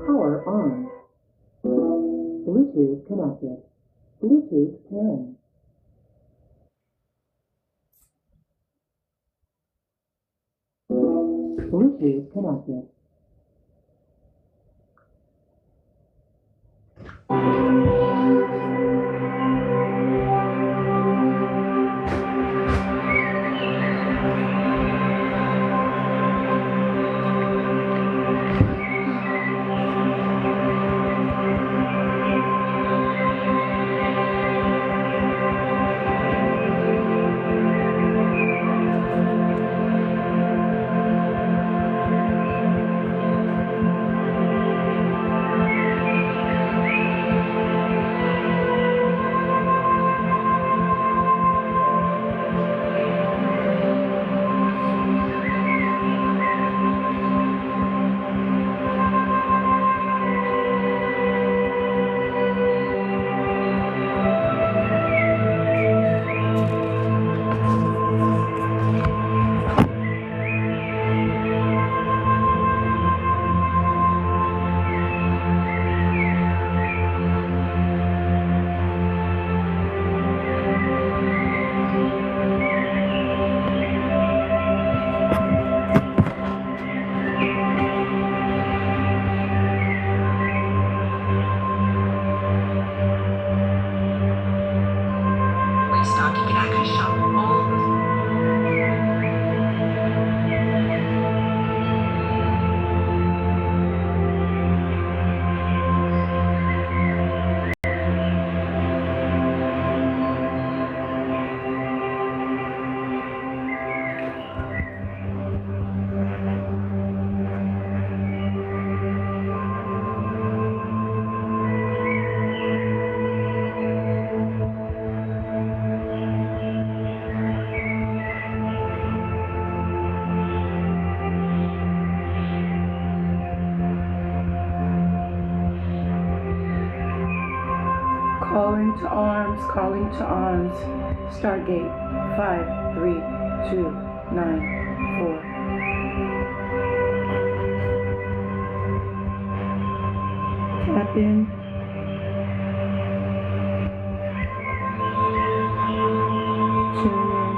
Power on. Bluetooth connected. Bluetooth pairing. Bluetooth connected. Restocking at cashapp. Calling to arms, calling to arms. Stargate 53294. Tap in. Tune in.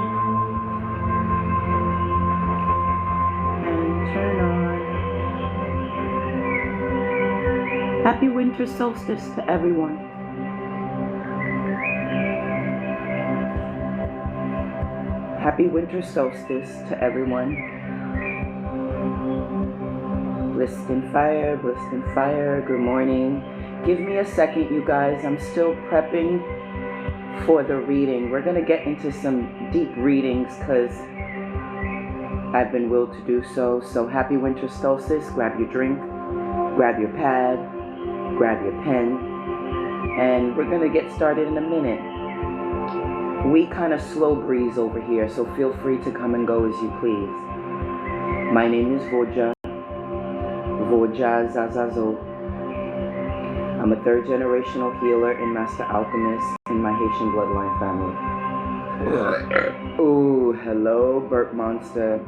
And turn on. Happy winter solstice to everyone. Happy winter solstice to everyone. Blissed in fire, good morning. Give me a second, you guys. I'm still prepping for the reading. We're going to get into some deep readings because I've been willed to do so. So happy winter solstice. Grab your drink, grab your pad, grab your pen, and we're going to get started in a minute. We kind of slow breeze over here, so feel free to come and go as you please. My name is Voja Zazazo. I'm a third generational healer and master alchemist in my Haitian bloodline family. Ooh, hello, burp monster.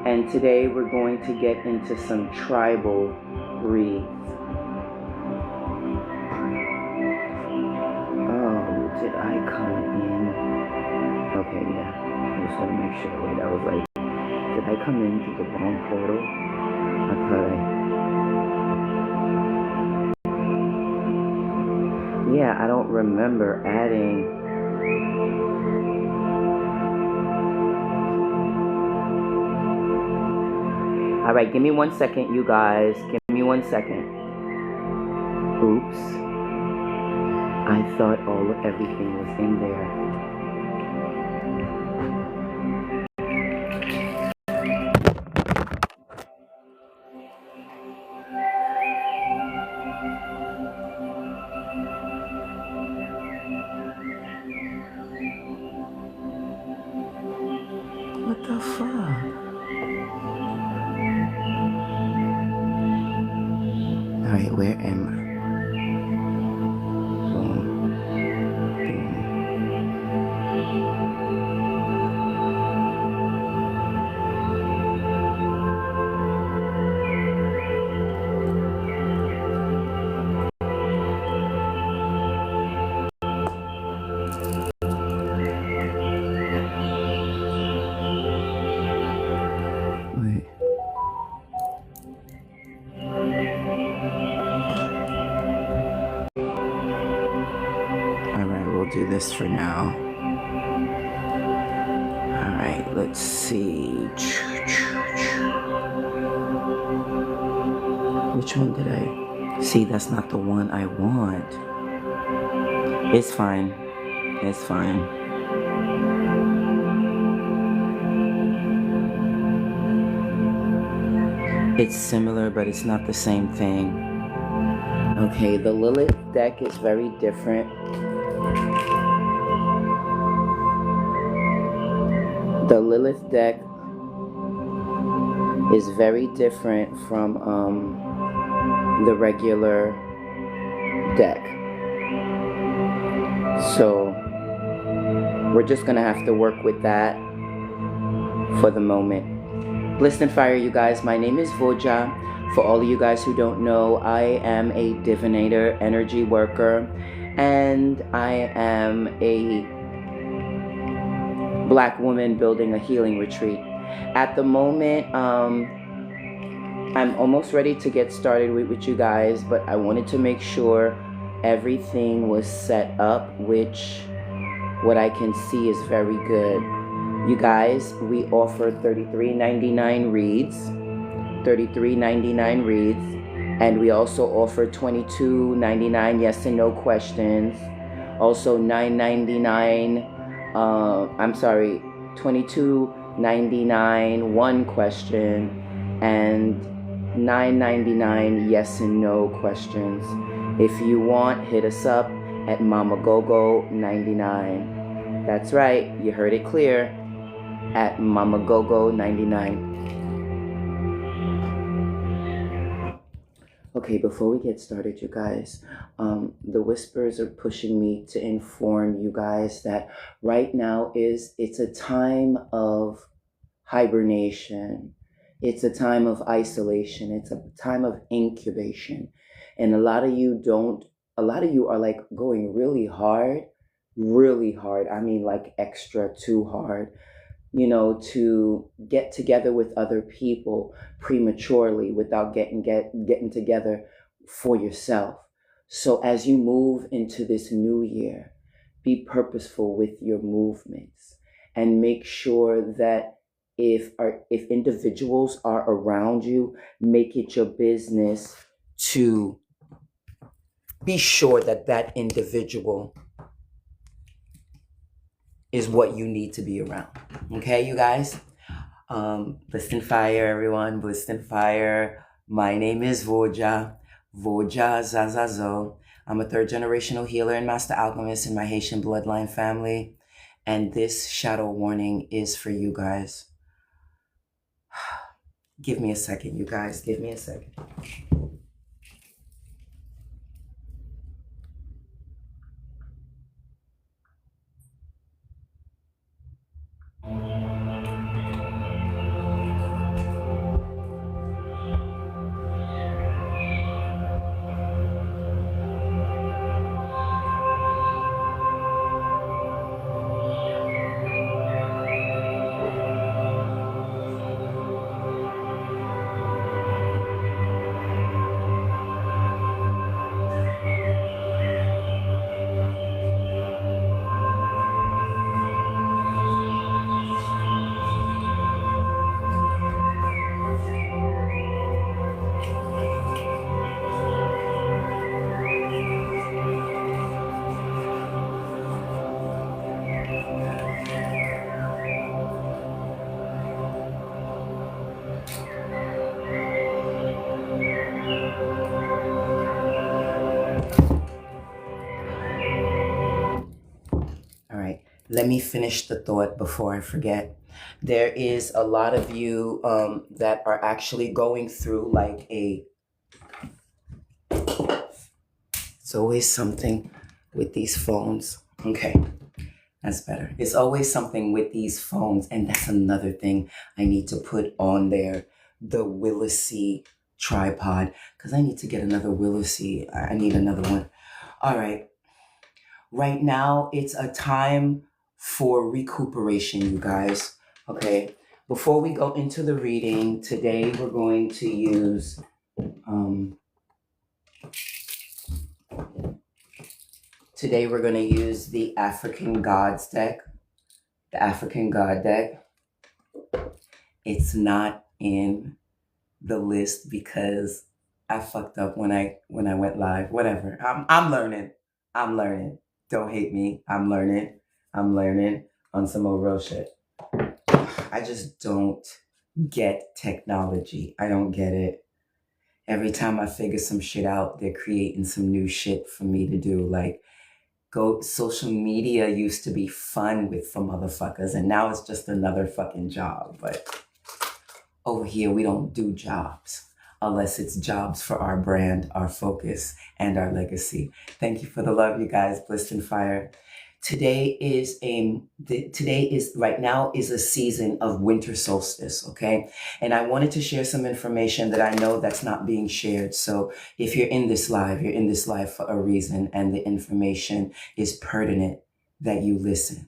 And today we're going to get into some tribal reads. Oh, did I come in? Okay, yeah. I just want to make sure. Wait, I was like, did I come in through the wrong portal? Okay. Yeah, I don't remember adding. Alright, give me 1 second, you guys. Give me 1 second. Oops. I thought everything was in there. What the fuck? Alright, where am I? Boom. Boom. this for now. All right, let's see. Which one did I see? That's not the one I want. It's fine. It's fine. It's similar, but it's not the same thing. Okay, the Lilith deck is very different. The Lilith deck is very different from the regular deck. So we're just gonna have to work with that for the moment. Bliss and Fire, you guys. My name is Voja. For all of you guys who don't know, I am a divinator, energy worker, and I am a Black woman building a healing retreat. At the moment, I'm almost ready to get started with you guys, but I wanted to make sure everything was set up, which what I can see is very good. You guys, we offer $33.99 reads, $33.99 reads, and we also offer $22.99 yes and no questions. Also $9.99. $22.99 one question, and $9.99 yes and no questions. If you want, hit us up at MamaGogo99. That's right, you heard it clear, at MamaGogo99. Okay, before we get started, you guys, the whispers are pushing me to inform you guys that right now it's a time of hibernation. It's a time of isolation. It's a time of incubation. And a lot of you are like going really hard. I mean, like extra too hard, to get together with other people prematurely without getting together for yourself. So as you move into this new year, be purposeful with your movements and make sure that if individuals are around you, make it your business to be sure that that individual is what you need to be around. Okay, you guys? Bliss and Fire, everyone. Bliss and Fire. My name is Voja Zazazo. I'm a third generational healer and master alchemist in my Haitian bloodline family. And this shadow warning is for you guys. Give me a second, you guys. Give me a second. Let me finish the thought before I forget. There is a lot of you that are actually going through like it's always something with these phones. Okay, that's better. It's always something with these phones, and that's another thing I need to put on there, the Willisy tripod, because I need to get another Willisy. I need another one. All right. Right now, it's a time for recuperation, you guys. Okay, before we go into the reading today, we're going to use Today we're going to use the African Gods deck, the African God deck. It's not in the list because I fucked up when I went live. Whatever. I'm learning. I'm learning. Don't hate me. I'm learning. I'm learning on some old real shit. I just don't get technology. I don't get it. Every time I figure some shit out, they're creating some new shit for me to do. Like, social media used to be fun for motherfuckers, and now it's just another fucking job. But over here, we don't do jobs unless it's jobs for our brand, our focus, and our legacy. Thank you for the love, you guys. Blissed and Fire. Today is right now is a season of winter solstice, okay? And I wanted to share some information that I know that's not being shared. So if you're in this live, you're in this live for a reason, and the information is pertinent that you listen.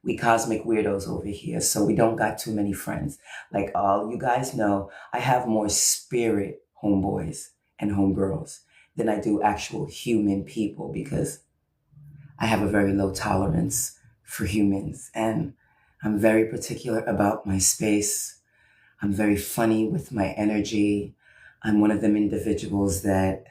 We cosmic weirdos over here, so we don't got too many friends. Like all you guys know, I have more spirit homeboys and homegirls than I do actual human people, because I have a very low tolerance for humans, and I'm very particular about my space. I'm very funny with my energy. I'm one of them individuals that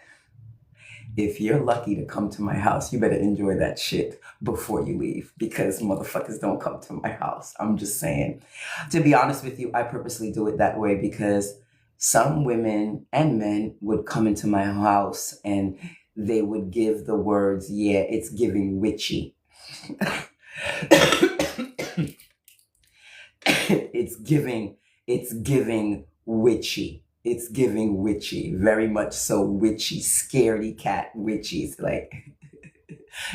if you're lucky to come to my house, you better enjoy that shit before you leave, because motherfuckers don't come to my house. I'm just saying. To be honest with you, I purposely do it that way because some women and men would come into my house and they would give the words, yeah, it's giving witchy. it's giving witchy. It's giving witchy, very much so witchy, scaredy cat witchies. Like,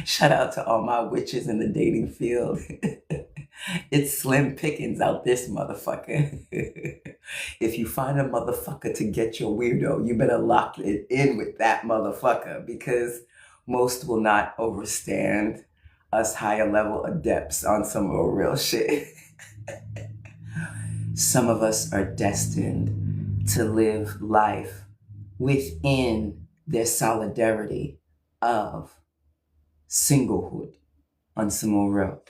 shout out to all my witches in the dating field. It's slim pickings out this motherfucker. If you find a motherfucker to get your weirdo, you better lock it in with that motherfucker, because most will not overstand us higher level adepts on some real shit. Some of us are destined to live life within their solidarity of singlehood on some more real.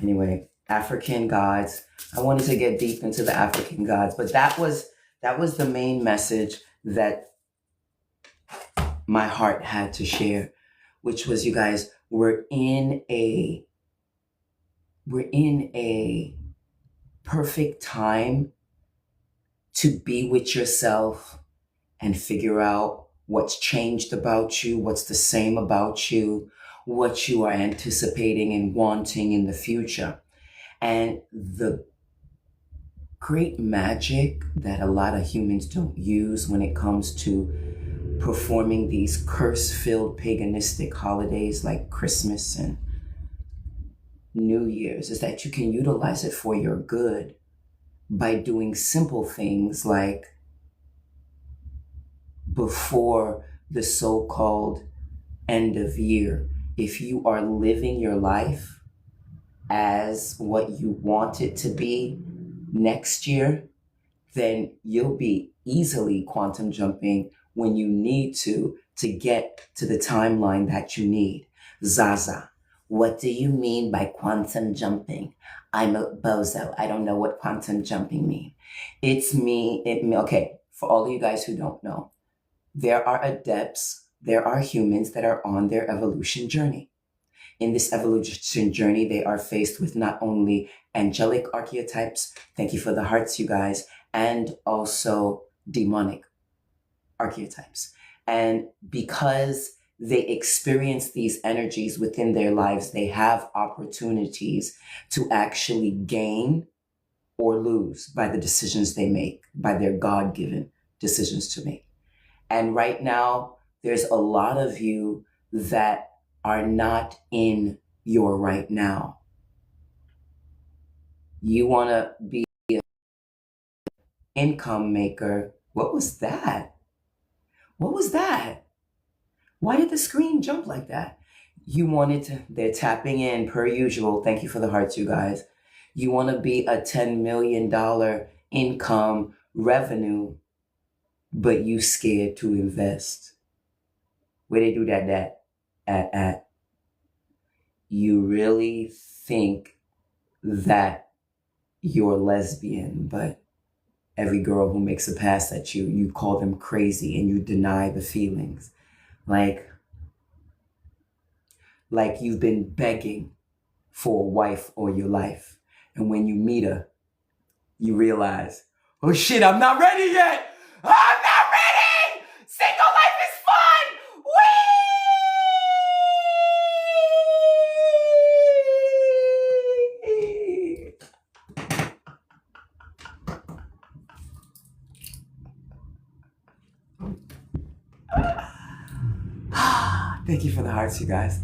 Anyway, African gods. I wanted to get deep into the African gods, but that was the main message that my heart had to share, which was, you guys, we're in a perfect time to be with yourself and figure out what's changed about you, what's the same about you, what you are anticipating and wanting in the future. And the great magic that a lot of humans don't use when it comes to performing these curse-filled paganistic holidays like Christmas and New Year's is that you can utilize it for your good by doing simple things like, before the so-called end of year, if you are living your life as what you want it to be next year, then you'll be easily quantum jumping when you need to get to the timeline that you need. Zaza, what do you mean by quantum jumping? I'm a bozo. I don't know what quantum jumping means. Okay, for all of you guys who don't know, there are adepts, there are humans that are on their evolution journey. In this evolution journey, they are faced with not only angelic archetypes, thank you for the hearts, you guys, and also demonic archetypes. And because they experience these energies within their lives, they have opportunities to actually gain or lose by the decisions they make, by their God-given decisions to make. And right now, there's a lot of you that are not in your right now. You want to be an income maker. What was that? What was that? Why did the screen jump like that? They're tapping in per usual. Thank you for the hearts, you guys. You want to be a $10 million income revenue, but you scared to invest. Where they do that at? you really think that you're lesbian, but every girl who makes a pass at you, you call them crazy and you deny the feelings. Like you've been begging for a wife or your life. And when you meet her, you realize, oh shit, I'm not ready yet. I'm not ready. Single life is fun. Thank you for the hearts, you guys.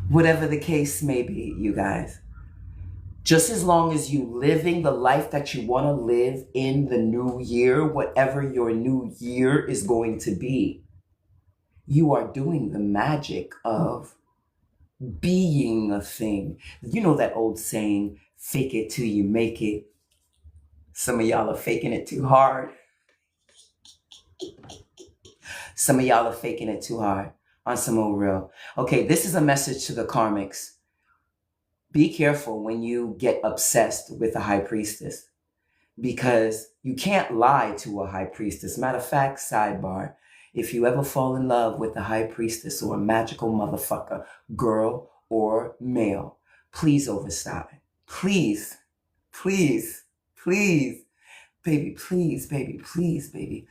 Whatever the case may be, you guys, just as long as you living the life that you want to live in the new year, whatever your new year is going to be, you are doing the magic of being a thing. You know that old saying, fake it till you make it. Some of y'all are faking it too hard. Some of y'all are faking it too hard. On some old real. Okay, this is a message to the karmics. Be careful when you get obsessed with a high priestess, because you can't lie to a high priestess. Matter of fact, sidebar, if you ever fall in love with a high priestess or a magical motherfucker, girl or male, please overstop it. Please, please, please, baby, please, baby, please, baby,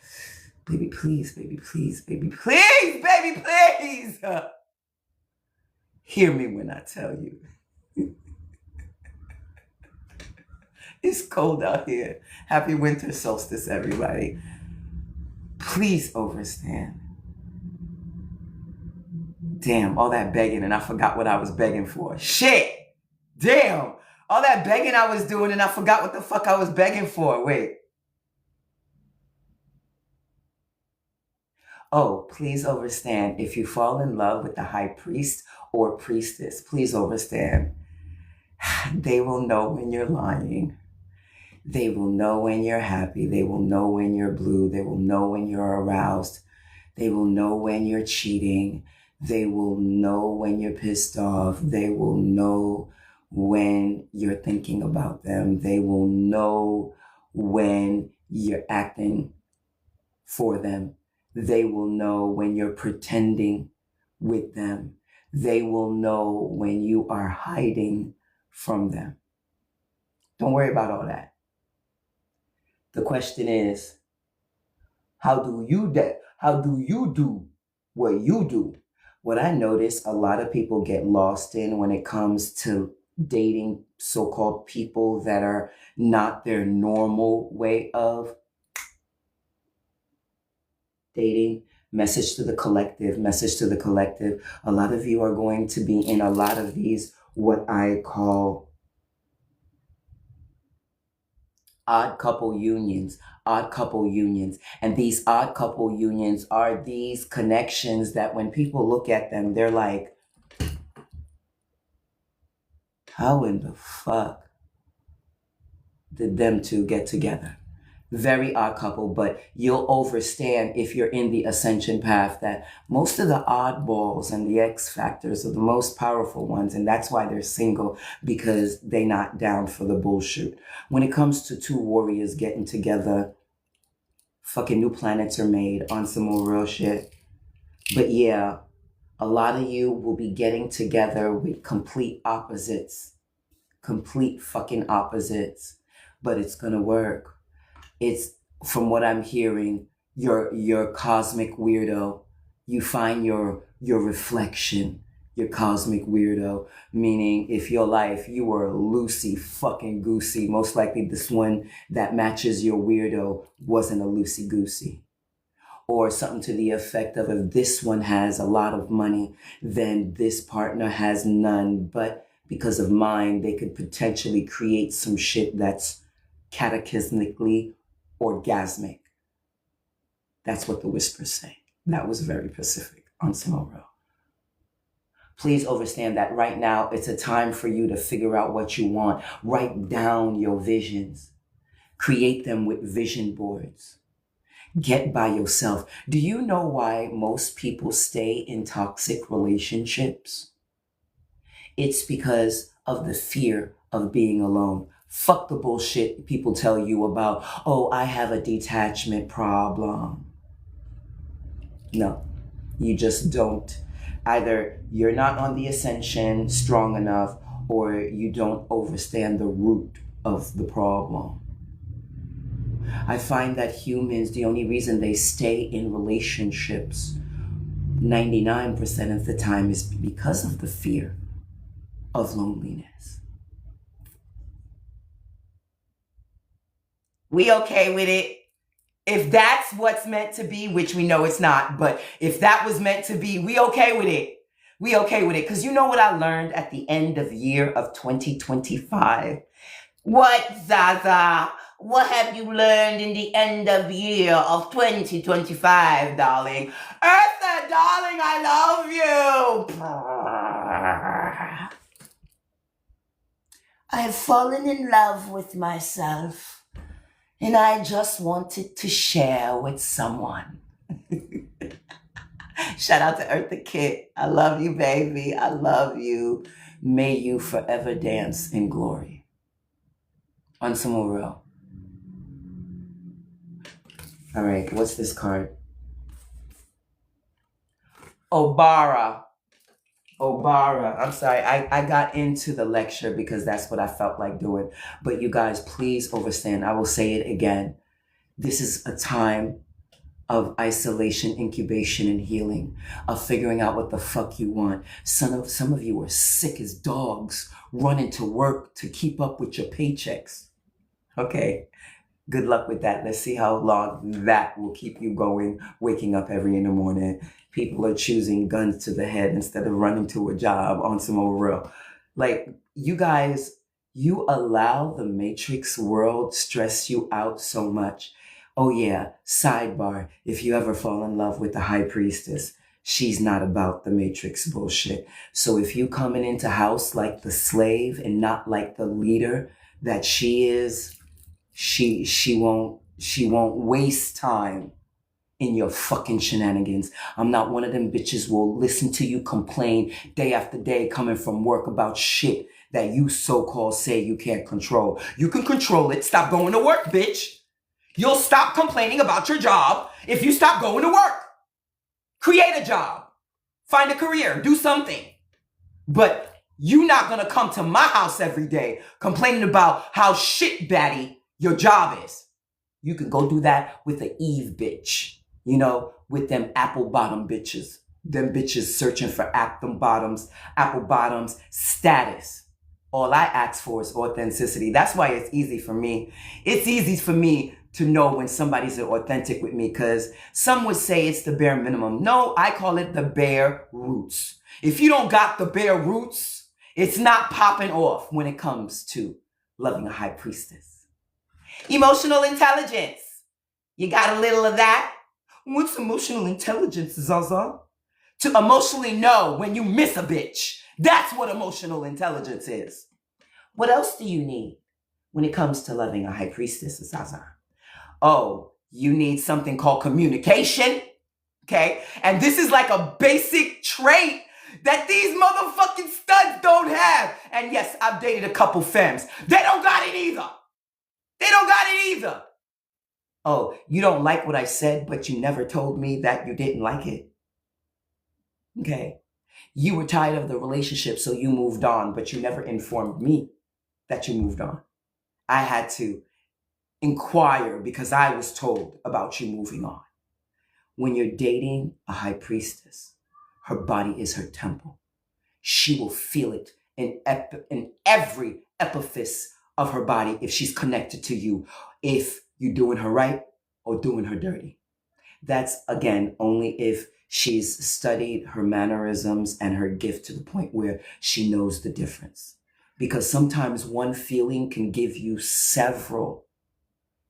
baby, please, baby, please, baby, please, baby, please. Hear me when I tell you. It's cold out here. Happy winter solstice, everybody. Please overstand. Damn, all that begging and I forgot what I was begging for. Shit! Damn! All that begging I was doing and I forgot what the fuck I was begging for. Wait. Oh, please overstand. If you fall in love with the high priest or priestess, please overstand. They will know when you're lying. They will know when you're happy. They will know when you're blue. They will know when you're aroused. They will know when you're cheating. They will know when you're pissed off. They will know when you're thinking about them. They will know when you're acting for them. They will know when you're pretending with them. They will know when you are hiding from them. Don't worry about all that. The question is, how do you do what you do? What I notice a lot of people get lost in when it comes to dating so-called people that are not their normal way of dating. Message to the collective. A lot of you are going to be in a lot of these, what I call odd couple unions. And these odd couple unions are these connections that when people look at them, they're like, how in the fuck did them two get together? Very odd couple, but you'll overstand if you're in the ascension path that most of the oddballs and the X factors are the most powerful ones, and that's why they're single, because they're not down for the bullshit. When it comes to two warriors getting together, fucking new planets are made on some more real shit. But yeah, a lot of you will be getting together with complete fucking opposites, but it's gonna work. It's, from what I'm hearing, you're cosmic weirdo. You find your reflection, your cosmic weirdo. Meaning, if your life, you were loosey fucking goosey, most likely this one that matches your weirdo wasn't a loosey goosey. Or something to the effect of, if this one has a lot of money, then this partner has none. But because of mine, they could potentially create some shit that's cataclysmically orgasmic. That's what the whispers say. That was very Pacific on Simoro. Please understand that right now it's a time for you to figure out what you want. Write down your visions. Create them with vision boards. Get by yourself. Do you know why most people stay in toxic relationships? It's because of the fear of being alone. Fuck the bullshit people tell you about, oh, I have a detachment problem. No, you just don't. Either you're not on the ascension strong enough, or you don't understand the root of the problem. I find that humans, the only reason they stay in relationships 99% of the time is because of the fear of loneliness. We okay with it? If that's what's meant to be, which we know it's not, but if that was meant to be, we okay with it. We okay with it. Because you know what I learned at the end of year of 2025? What, Zaza? What have you learned in the end of year of 2025, darling? Eartha, darling, I love you. I have fallen in love with myself. And I just wanted to share with someone. Shout out to Eartha Kitt. I love you, baby. I love you. May you forever dance in glory. On some more real. All right, what's this card? Obara. I'm sorry, I got into the lecture because that's what I felt like doing. But you guys, please understand. I will say it again. This is a time of isolation, incubation, and healing, of figuring out what the fuck you want. Some of you are sick as dogs, running to work to keep up with your paychecks. Okay, good luck with that. Let's see how long that will keep you going, waking up every in the morning. People are choosing guns to the head instead of running to a job. On some more real. Like, you guys, you allow the matrix world stress you out so much. Oh yeah, sidebar, if you ever fall in love with the high priestess, she's not about the matrix bullshit. So if you coming into house like the slave and not like the leader that she is, she won't waste time in your fucking shenanigans. I'm not one of them bitches will listen to you complain day after day coming from work about shit that you so-called say you can't control. You can control it. Stop going to work, bitch. You'll stop complaining about your job if you stop going to work. Create a job. Find a career. Do something. But you're not going to come to my house every day complaining about how shit batty your job is. You can go do that with an Eve bitch. You know, with them apple bottom bitches. Them bitches searching for apple bottoms status. All I ask for is authenticity. That's why it's easy for me. It's easy for me to know when somebody's authentic with me, because some would say it's the bare minimum. No, I call it the bare roots. If you don't got the bare roots, it's not popping off when it comes to loving a high priestess. Emotional intelligence. You got a little of that? What's emotional intelligence, Zaza? To emotionally know when you miss a bitch. That's what emotional intelligence is. What else do you need when it comes to loving a high priestess, Zaza? Oh, you need something called communication, okay? And this is like a basic trait that these motherfucking studs don't have. And yes, I've dated a couple femmes. They don't got it either. Oh, you don't like what I said, but you never told me that you didn't like it. Okay. You were tired of the relationship, so you moved on, but you never informed me that you moved on. I had to inquire because I was told about you moving on. When you're dating a high priestess, her body is her temple. She will feel it in every epiphyse of her body if she's connected to you, if you're doing her right or doing her dirty. That's, again, only if she's studied her mannerisms and her gift to the point where she knows the difference. Because sometimes one feeling can give you several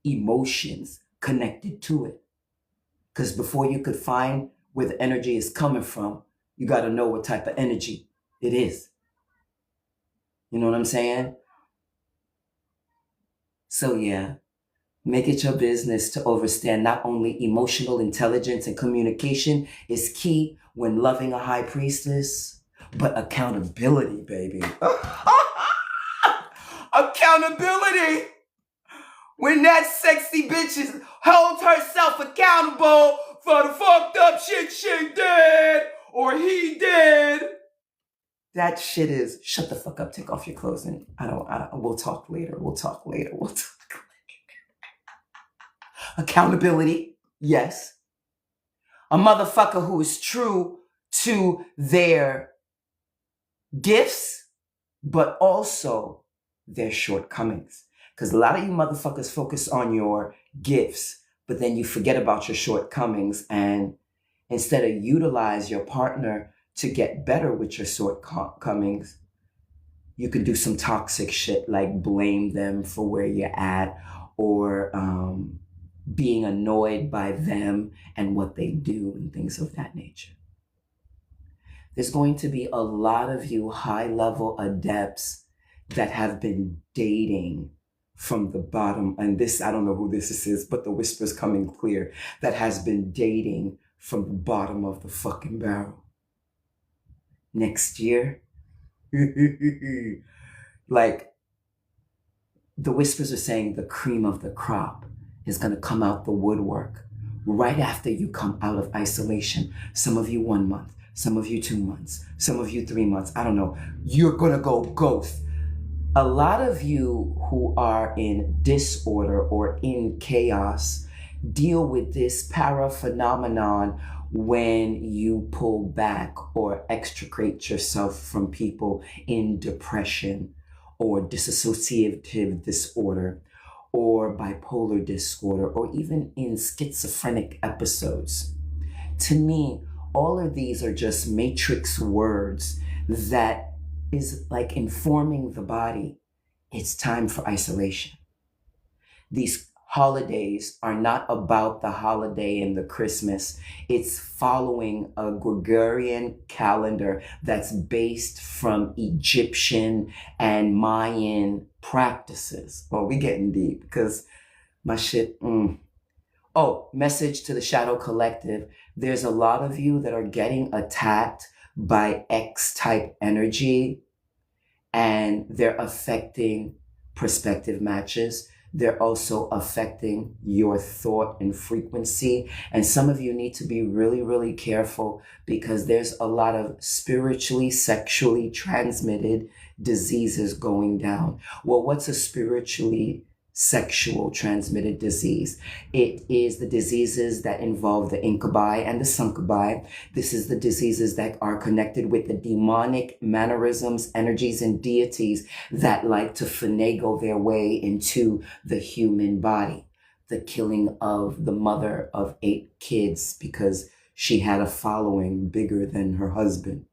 emotions connected to it. Because before you could find where the energy is coming from, you got to know what type of energy it is. You know what I'm saying? So yeah, make it your business to understand not only emotional intelligence and communication is key when loving a high priestess, but accountability, baby. Accountability. When that sexy bitch holds herself accountable for the fucked up shit she did or he did. That shit is, shut the fuck up, take off your clothes, and we'll talk later. Accountability, yes. A motherfucker who is true to their gifts, but also their shortcomings. Because a lot of you motherfuckers focus on your gifts, but then you forget about your shortcomings, and instead of utilize your partner to get better with your shortcomings, you could do some toxic shit like blame them for where you're at, or being annoyed by them and what they do and things of that nature. There's going to be a lot of you high-level adepts that have been dating from the bottom, and this, I don't know who this is, but the whisper's coming clear, that has been dating from the bottom of the fucking barrel. Next year, like the whispers are saying, the cream of the crop is going to come out the woodwork right after you come out of isolation. Some of you 1 month, some of you 2 months, some of you 3 months. I don't know. You're going to go ghost. A lot of you who are in disorder or in chaos deal with this paraphenomenon when you pull back or extricate yourself from people in depression or dissociative disorder or bipolar disorder or even in schizophrenic episodes. To me, all of these are just matrix words that is like informing the body it's time for isolation. These holidays are not about the holiday and the Christmas. It's following a Gregorian calendar that's based from Egyptian and Mayan practices. Oh, we getting deep because my shit. Oh, message to the Shadow Collective. There's a lot of you that are getting attacked by X-type energy, and they're affecting perspective matches. They're also affecting your thought and frequency. And some of you need to be really, really careful because there's a lot of spiritually, sexually transmitted diseases going down. Well, what's a spiritually sexual transmitted disease? It is the diseases that involve the incubi and the succubi. This is the diseases that are connected with the demonic mannerisms, energies, and deities that like to finagle their way into the human body. The killing of the mother of 8 kids because she had a following bigger than her husband.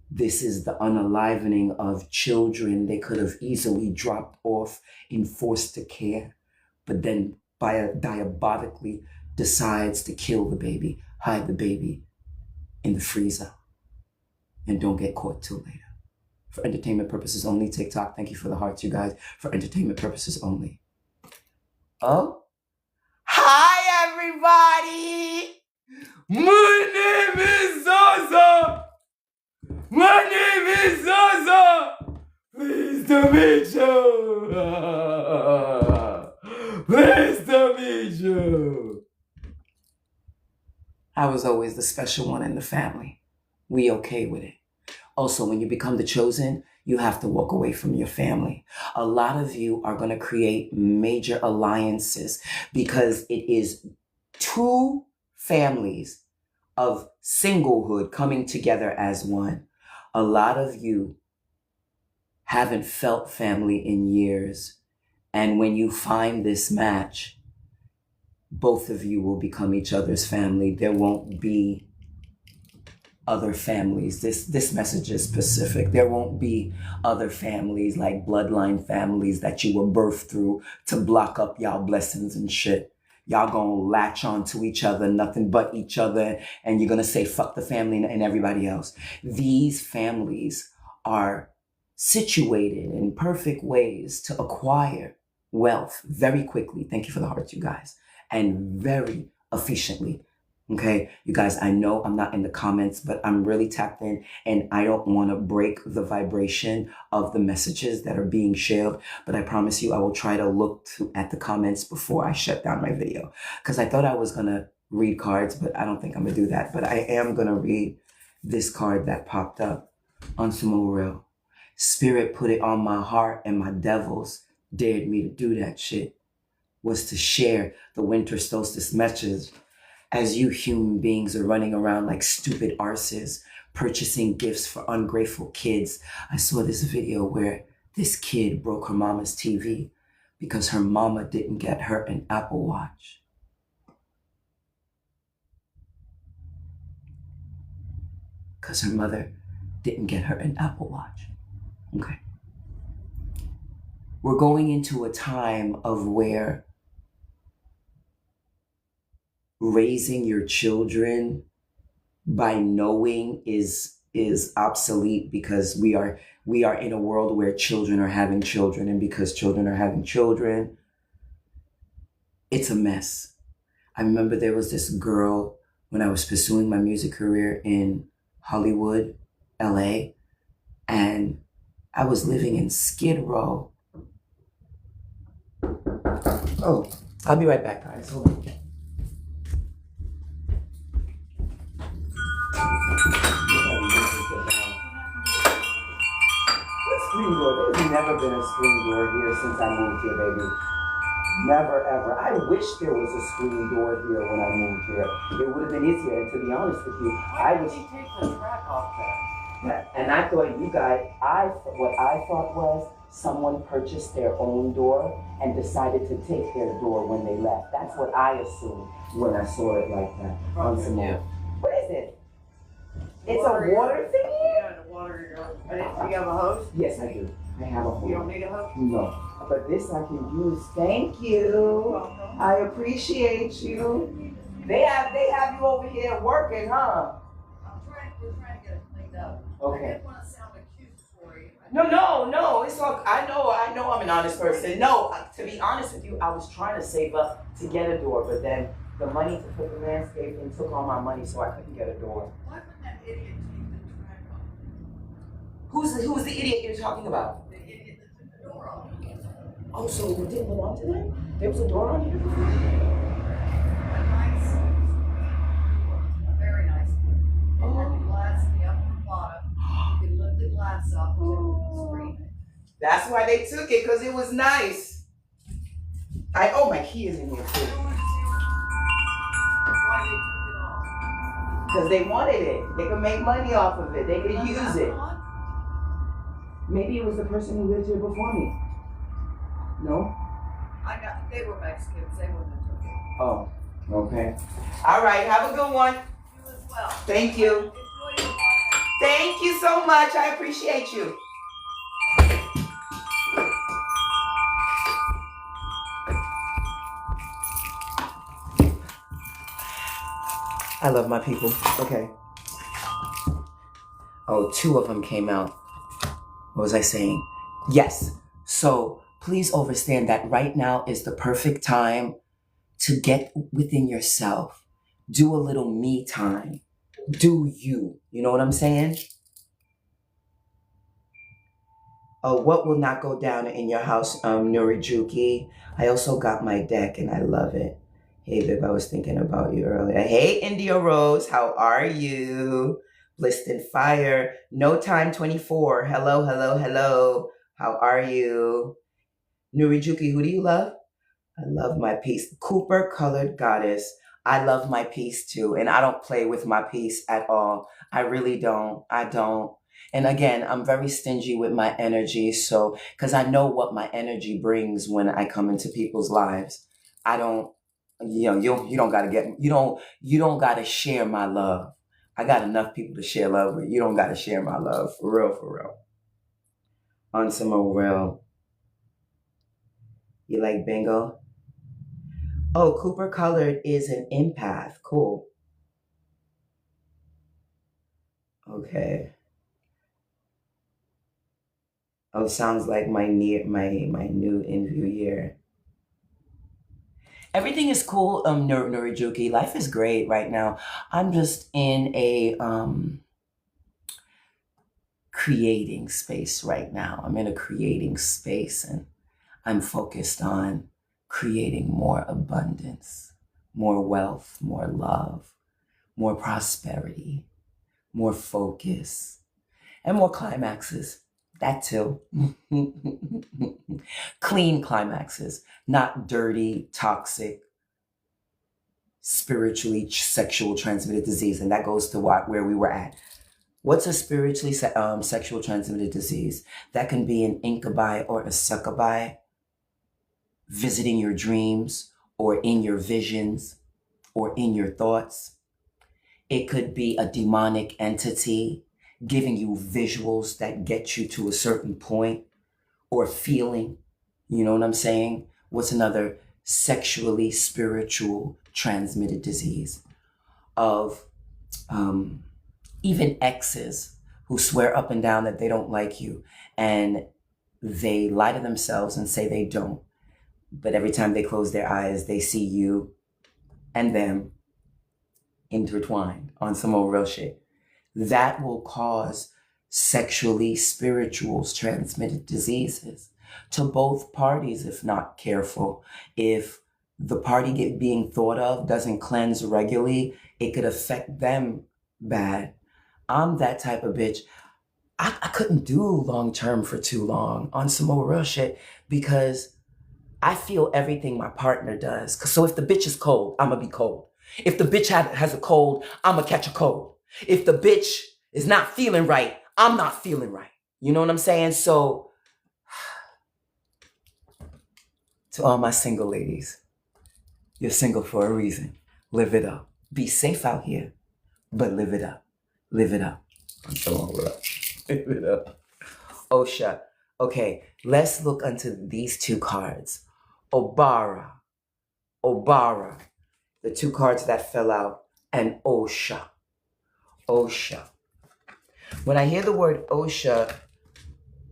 This is the unalivening of children they could have easily dropped off in foster care, but then diabolically decides to kill the baby, hide the baby in the freezer, and don't get caught till later. For entertainment purposes only, TikTok, thank you for the hearts, you guys. For entertainment purposes only. Oh, hi everybody! My name is Zaza! My name is Zaza! Pleased to meet you! Pleased to meet you! I was always the special one in the family. We okay with it. Also, when you become the chosen, you have to walk away from your family. A lot of you are going to create major alliances because it is 2 families of singlehood coming together as one. A lot of you haven't felt family in years. And when you find this match, both of you will become each other's family. There won't be other families. This message is specific. There won't be other families like bloodline families that you were birthed through to block up y'all blessings and shit. Y'all gonna latch on to each other, nothing but each other, and you're gonna say fuck the family and everybody else. These families are situated in perfect ways to acquire wealth very quickly. Thank you for the hearts, you guys. And very efficiently. Okay, you guys, I know I'm not in the comments, but I'm really tapped in and I don't want to break the vibration of the messages that are being shared. But I promise you, I will try to look at the comments before I shut down my video. Because I thought I was going to read cards, but I don't think I'm going to do that. But I am going to read this card that popped up on Sumo Real. Spirit put it on my heart and my devils dared me to do that shit. Was to share the winter solstice message as you human beings are running around like stupid arses, purchasing gifts for ungrateful kids. I saw this video where this kid broke her mama's TV because her mama didn't get her an Apple Watch. Because her mother didn't get her an Apple Watch. Okay. We're going into a time of where raising your children by knowing is obsolete, because we are in a world where children are having children, and because children are having children, it's a mess. I remember there was this girl when I was pursuing my music career in Hollywood, LA, and I was living in Skid Row. Oh, I'll be right back, guys. Hold on. Screen door. There's never been a screen door here since I moved here, baby. Never ever. I wish there was a screen door here when I moved here. It would have been easier. And to be honest with you, Why did you take the track off there? And I thought you guys, what I thought was someone purchased their own door and decided to take their door when they left. That's what I assumed when I saw it like that. On some more. What is it? It's a water thingy? Yeah, to water your garden. Do you have a hose? Yes, I do. I have a hose. You don't need a hose? No. But this I can use. Thank you. I appreciate you. They have you over here working, huh? We're trying to get it cleaned up. Okay. I didn't want to sound accusatory. No. It's all. I know. I'm an honest person. No, to be honest with you, I was trying to save up to get a door, but then the money to put the landscaping took all my money, so I couldn't get a door. Why wouldn't that idiot take the track off? Who's the idiot you're talking about? The idiot that took the door off. Oh, so it didn't belong to them? There was a door on here? A nice door. A very nice door. It had the glass in the upper and bottom. You could lift the glass up to screen. That's why they took it, because it was nice. My key is in here too. Why they took it off? Because they wanted it. They could make money off of it. They could use it. Maybe it was the person who lived here before me. No? They were Mexicans. They wouldn't have took it. Oh, okay. All right. Have a good one. You as well. Thank you. Enjoy your podcast. Thank you so much. I appreciate you. I love my people. Okay. Oh, 2 of them came out. What was I saying? Yes. So please understand that right now is the perfect time to get within yourself. Do a little me time. Do you. You know what I'm saying? Oh, what will not go down in your house, Norijuki? I also got my deck and I love it. Hey, babe, I was thinking about you earlier. Hey, India Rose, how are you? Blissed in Fire, No Time 24. Hello. How are you? Norijuki, who do you love? I love my piece. Cooper Colored Goddess. I love my piece too. And I don't play with my piece at all. I really don't. I don't. And again, I'm very stingy with my energy. So, because I know what my energy brings when I come into people's lives. I don't, you don't got to get, you don't got to share my love. I got enough people to share love with. You don't got to share my love. For real. On some real. You like bingo? Oh, Cooper Colored is an empath. Cool. Okay. Oh, sounds like my new in-view year. Everything is cool, Norijuki. Life is great right now. I'm just in a creating space right now. I'm in a creating space, and I'm focused on creating more abundance, more wealth, more love, more prosperity, more focus, and more climaxes. That too. Clean climaxes, not dirty, toxic, spiritually sexual transmitted disease. And that goes to where we were at. What's a spiritually sexual transmitted disease? That can be an incubi or a succubi visiting your dreams or in your visions or in your thoughts. It could be a demonic entity giving you visuals that get you to a certain point or feeling. You know what I'm saying? What's another sexually spiritual transmitted disease? Of even exes who swear up and down that they don't like you, and they lie to themselves and say they don't. But every time they close their eyes, they see you and them intertwined on some old real shit. That will cause sexually spiritual transmitted diseases to both parties if not careful. If the party being thought of doesn't cleanse regularly, it could affect them bad. I'm that type of bitch. I couldn't do long term for too long on some more real shit because I feel everything my partner does. So if the bitch is cold, I'm gonna be cold. If the bitch has a cold, I'm gonna catch a cold. If the bitch is not feeling right, I'm not feeling right. You know what I'm saying? So to all my single ladies, you're single for a reason. Live it up. Be safe out here, but live it up. Live it up. I'm so over up. Live it up. Osha. Okay, let's look into these two cards. Obara. The two cards that fell out, and Osha. When I hear the word Osha,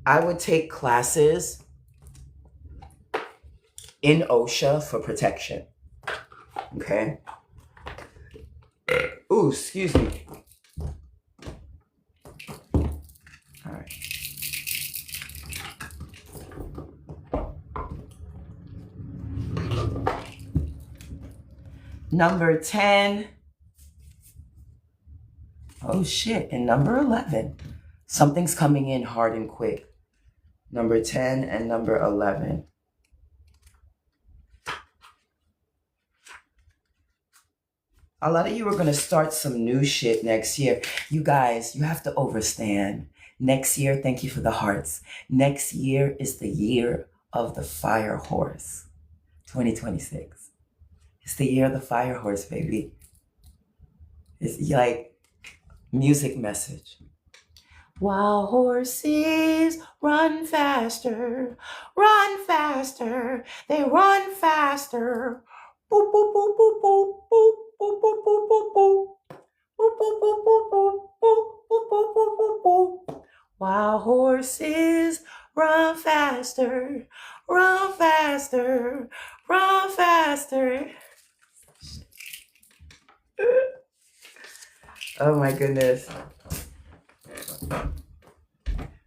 I would take classes in Osha for protection. Okay? Ooh, excuse me. All right. Number 10. Oh shit. And number 11. Something's coming in hard and quick. Number 10 and number 11. A lot of you are going to start some new shit next year. You guys, you have to overstand. Next year, thank you for the hearts. Next year is the year of the fire horse. 2026. It's the year of the fire horse, baby. It's like music message. While horses run faster, they run faster. Boop, boop, boop, boop, boop, boop, boop, boop, boop, boop, boop. Boop, boop, boop, boop, boop, boop, boop, boop, boop, boop, boop. While horses run faster, run faster, run faster. Oh my goodness.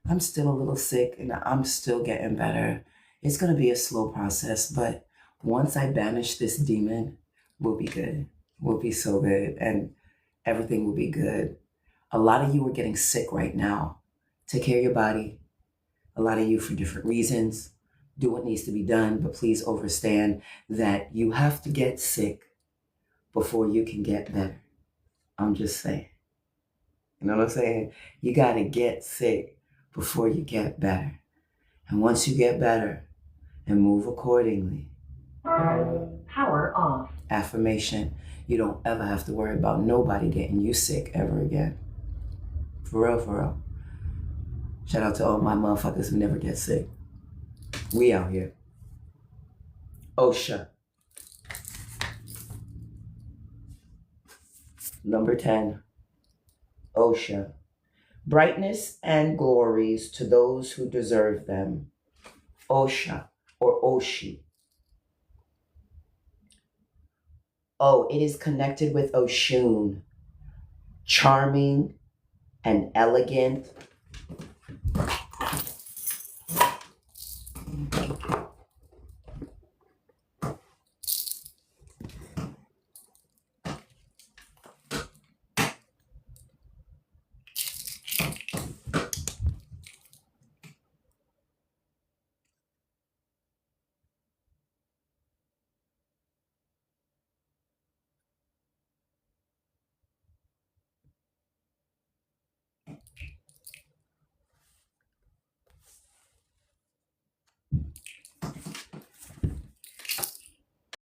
I'm still a little sick and I'm still getting better. It's going to be a slow process, but once I banish this demon, we'll be good. We'll be so good and everything will be good. A lot of you are getting sick right now. Take care of your body. A lot of you for different reasons. Do what needs to be done, but please understand that you have to get sick before you can get better. I'm just saying. You know what I'm saying? You got to get sick before you get better. And once you get better and move accordingly. Power off. Affirmation. You don't ever have to worry about nobody getting you sick ever again. For real, for real. Shout out to all my motherfuckers who never get sick. We out here. Osha. Number 10. Osha. Brightness and glories to those who deserve them. Osha or Oshi. Oh, it is connected with Oshun. Charming and elegant.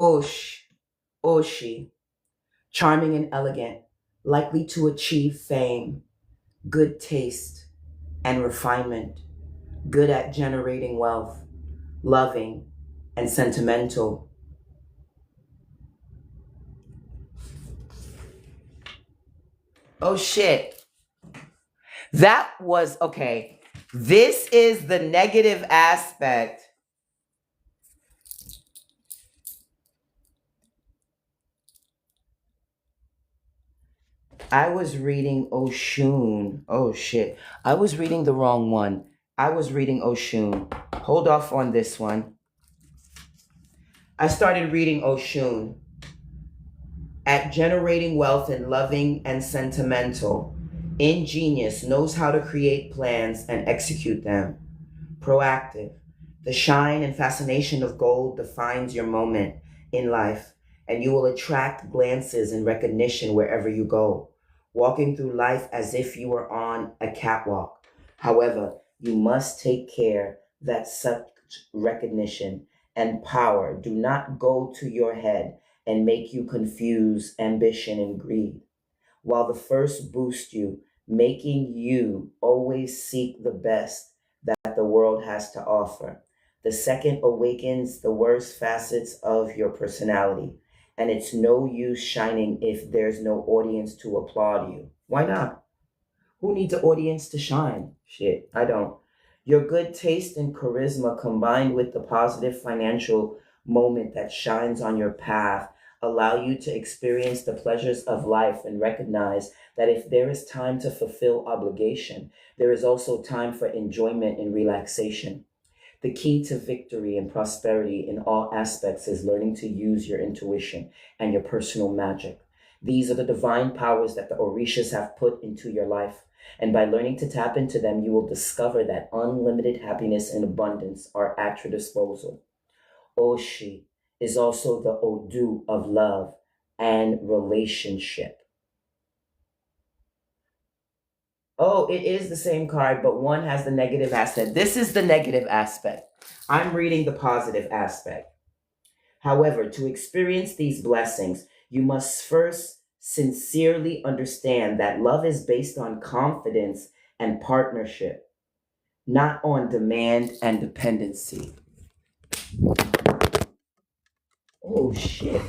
Osh, Oshi, charming and elegant, likely to achieve fame, good taste and refinement, good at generating wealth, loving and sentimental. Oh shit. That was okay. This is the negative aspect. I was reading Oshun. Oh shit. I was reading the wrong one. I was reading Oshun. Hold off on this one. I started reading Oshun. At generating wealth and loving and sentimental. Ingenious, knows how to create plans and execute them. Proactive. The shine and fascination of gold defines your moment in life, and you will attract glances and recognition wherever you go, walking through life as if you were on a catwalk. However, you must take care that such recognition and power do not go to your head and make you confuse ambition and greed. While the first boosts you, making you always seek the best that the world has to offer. The second awakens the worst facets of your personality, and it's no use shining if there's no audience to applaud you. Why not? Who needs an audience to shine? Shit, I don't. Your good taste and charisma combined with the positive financial moment that shines on your path allow you to experience the pleasures of life and recognize that if there is time to fulfill obligation, there is also time for enjoyment and relaxation. The key to victory and prosperity in all aspects is learning to use your intuition and your personal magic. These are the divine powers that the Orishas have put into your life. And by learning to tap into them, you will discover that unlimited happiness and abundance are at your disposal. Oshi is also the Odu of love and relationship. Oh, it is the same card, but one has the negative aspect. This is the negative aspect. I'm reading the positive aspect. However, to experience these blessings, you must first sincerely understand that love is based on confidence and partnership, not on demand and dependency. Oh, shit.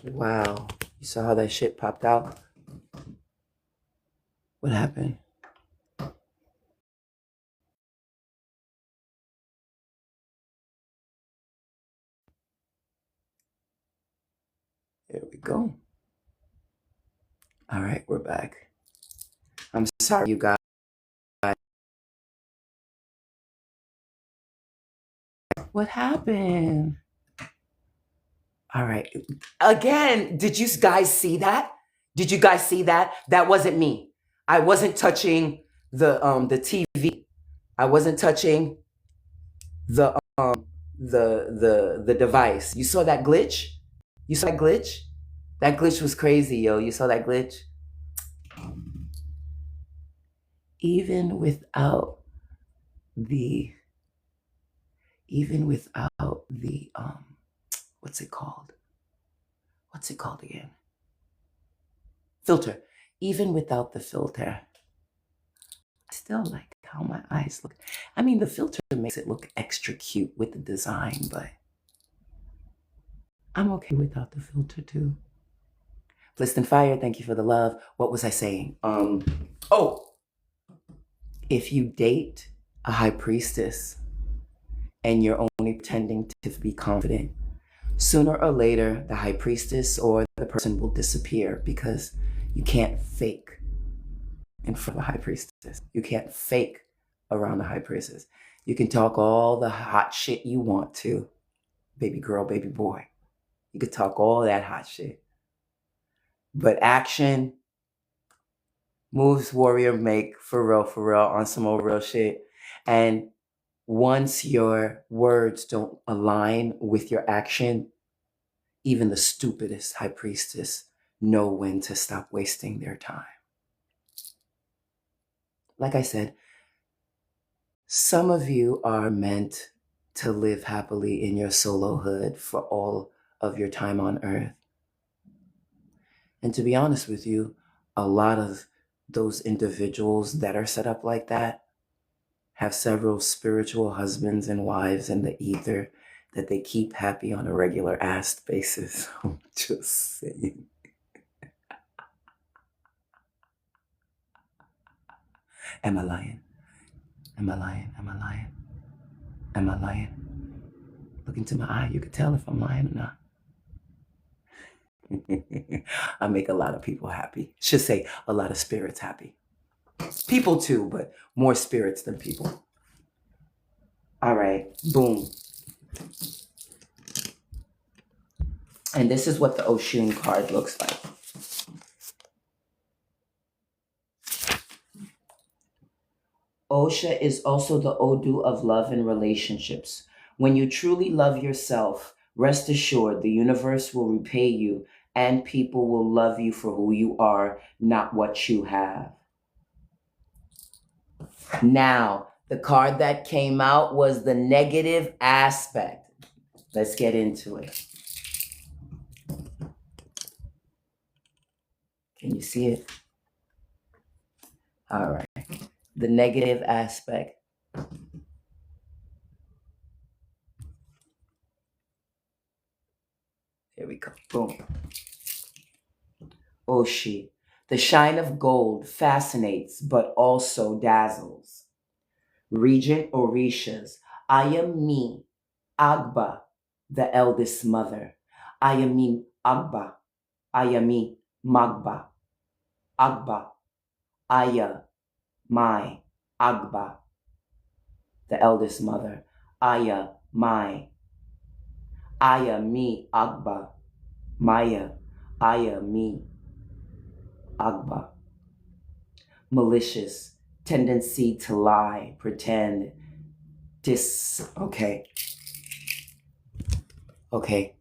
Wow. You saw how that shit popped out? What happened? There we go. All right, we're back. I'm sorry, you guys. What happened? All right. Again, did you guys see that? Did you guys see that? That wasn't me. I wasn't touching the TV. I wasn't touching the device. You saw that glitch? You saw that glitch? That glitch was crazy, yo. You saw that glitch? Even without the even without the what's it called? What's it called again? Filter. Even without the filter, I still like how my eyes look. I mean, the filter makes it look extra cute with the design, but I'm okay without the filter too. Blissed and Fire, thank you for the love. What was I saying? Oh, if you date a high priestess and you're only pretending to be confident, sooner or later, the high priestess or the person will disappear because you can't fake in front of a high priestess. You can't fake around the high priestess. You can talk all the hot shit you want to, baby girl, baby boy. You could talk all that hot shit. But action, moves warrior make for real, on some old real shit. And once your words don't align with your action, even the stupidest high priestess know when to stop wasting their time. Like I said, some of you are meant to live happily in your solohood for all of your time on earth. And to be honest with you, a lot of those individuals that are set up like that have several spiritual husbands and wives in the ether that they keep happy on a regular ass basis. I'm just saying. Am I lying? Am I lying? Am I lying? Am I lying? Look into my eye. You can tell if I'm lying or not. I make a lot of people happy. Should say a lot of spirits happy. People too, but more spirits than people. All right, boom. And this is what the Oshun card looks like. Osha is also the Odu of love and relationships. When you truly love yourself, rest assured the universe will repay you and people will love you for who you are, not what you have. Now, the card that came out was the negative aspect. Let's get into it. Can you see it? All right. The negative aspect. Here we go. Boom. Oshi. The shine of gold fascinates but also dazzles. Regent Orishas. I am me, Agba, the eldest mother. I am me, Agba. I am me, Magba. Agba. Aya, my, Agba, the eldest mother. Aya, my. Aya, me, Agba. Maya, Aya, me, Agba. Malicious, tendency to lie, pretend, okay. Okay.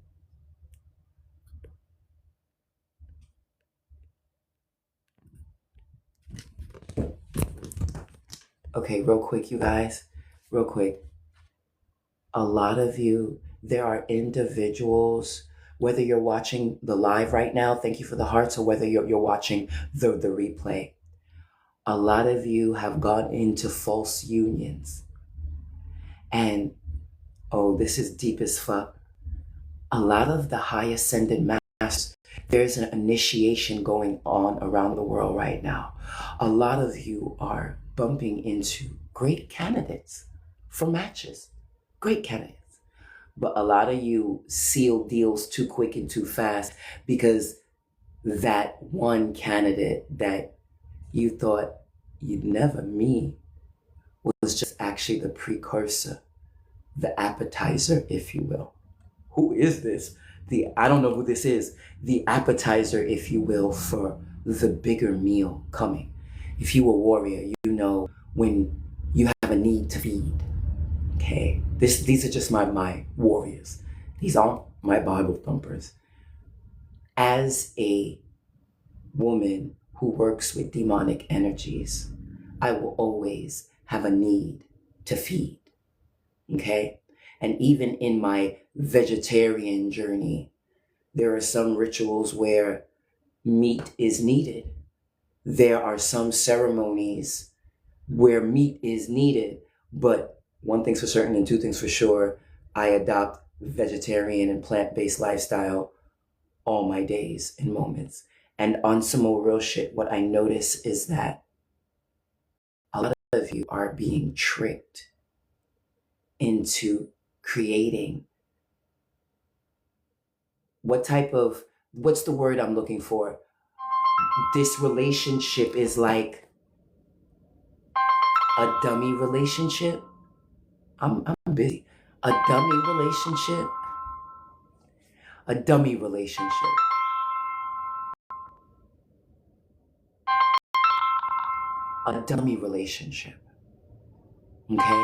Okay, real quick, you guys, real quick. A lot of you, there are individuals, whether you're watching the live right now, thank you for the hearts, or whether you're watching the replay. A lot of you have gone into false unions. And, oh, this is deep as fuck. A lot of the high ascended masters, there's an initiation going on around the world right now. A lot of you are bumping into great candidates for matches. Great candidates. But a lot of you seal deals too quick and too fast because that one candidate that you thought you'd never meet was just actually the precursor, the appetizer, if you will. Who is this? I don't know who this is. The appetizer, if you will, for the bigger meal coming. If you a warrior, you know when you have a need to feed. Okay, these are just my warriors. These aren't my Bible thumpers. As a woman who works with demonic energies, I will always have a need to feed. Okay, and even in my vegetarian journey, there are some rituals where meat is needed. There are some ceremonies where meat is needed, but one thing's for certain and two things for sure, I adopt vegetarian and plant-based lifestyle all my days and moments. And on some more real shit, what I notice is that a lot of you are being tricked into creating what's the word I'm looking for? This relationship is like a dummy relationship. I'm busy. A dummy relationship. A dummy relationship. A dummy relationship. Okay?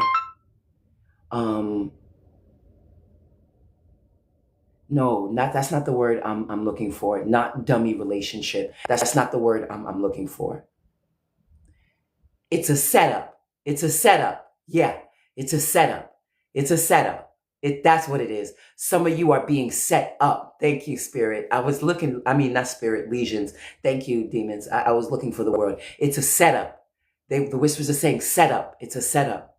No, that's not the word I'm looking for. Not dummy relationship. That's not the word I'm looking for. It's a setup. It's a setup. Yeah, it's a setup. It's a setup. That's what it is. Some of you are being set up. Thank you, Spirit. Not Spirit, legions. Thank you, demons. I was looking for the word. It's a setup. The whispers are saying setup. It's a setup.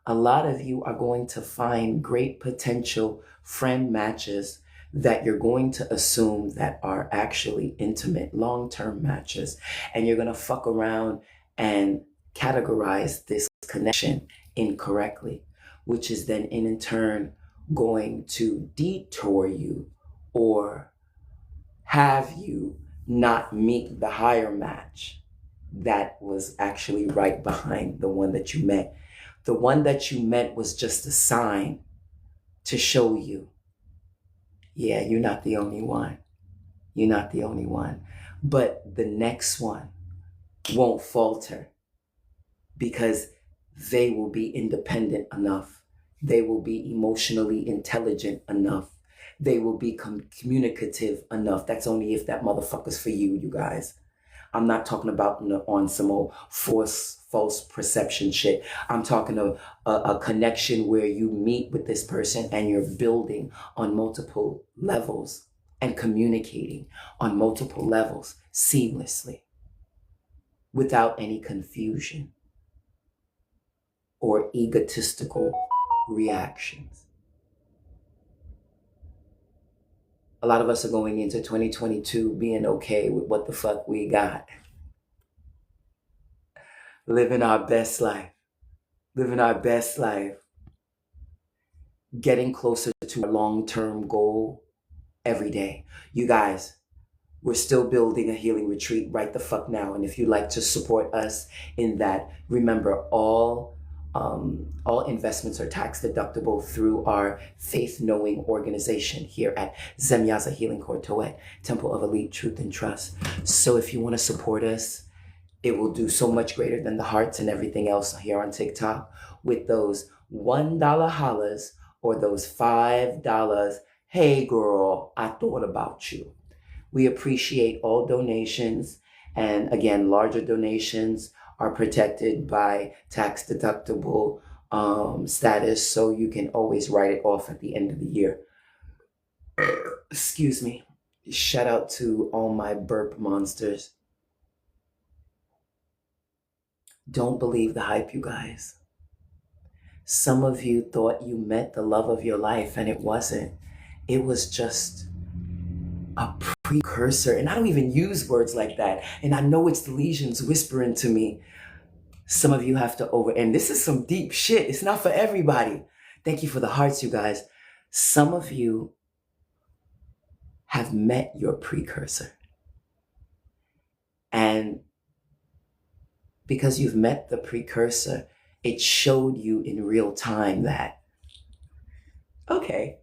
A lot of you are going to find great potential friend matches that you're going to assume that are actually intimate, long-term matches. And you're going to fuck around and categorize this connection incorrectly, which is then in turn going to detour you or have you not meet the higher match that was actually right behind the one that you met. The one that you met was just a sign to show you, yeah, you're not the only one. You're not the only one. But the next one won't falter because they will be independent enough. They will be emotionally intelligent enough. They will be communicative enough. That's only if that motherfucker's for you, you guys. I'm not talking about on some old false perception shit. I'm talking of a connection where you meet with this person and you're building on multiple levels and communicating on multiple levels seamlessly without any confusion or egotistical reactions. A lot of us are going into 2022 being okay with what the fuck we got. Living our best life. Living our best life. Getting closer to a long-term goal every day. You guys, we're still building a healing retreat right the fuck now. And if you'd like to support us in that, remember all investments are tax deductible through our faith-knowing organization here at Zemyaza Healing Court Towet, Temple of Elite Truth and Trust. So if you want to support us, it will do so much greater than the hearts and everything else here on TikTok with those $1 hollers or those $5, hey girl, I thought about you. We appreciate all donations. And again, larger donations are protected by tax deductible status, so you can always write it off at the end of the year. Excuse me. Shout out to all my burp monsters. Don't believe the hype, you guys. Some of you thought you met the love of your life, and it wasn't. It was just a precursor. And I don't even use words like that. And I know it's the legions whispering to me. Some of you have to and this is some deep shit. It's not for everybody. Thank you for the hearts, you guys. Some of you have met your precursor. And because you've met the precursor, it showed you in real time that, okay,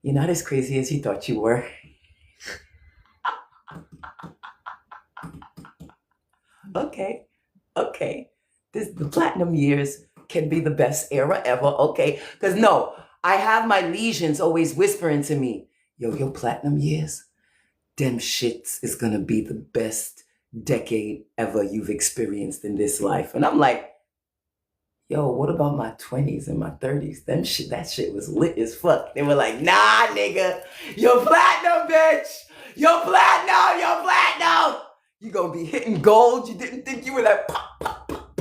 you're not as crazy as you thought you were. Okay. The platinum years can be the best era ever, okay? Because no, I have my legions always whispering to me, your platinum years, them shits is gonna be the best decade ever you've experienced in this life. And I'm like, yo, what about my 20s and my 30s? That shit was lit as fuck. They were like, nah, nigga, you're platinum, bitch. You're platinum. You gonna be hitting gold. You didn't think you were like pop, pop, pop, pop, pop.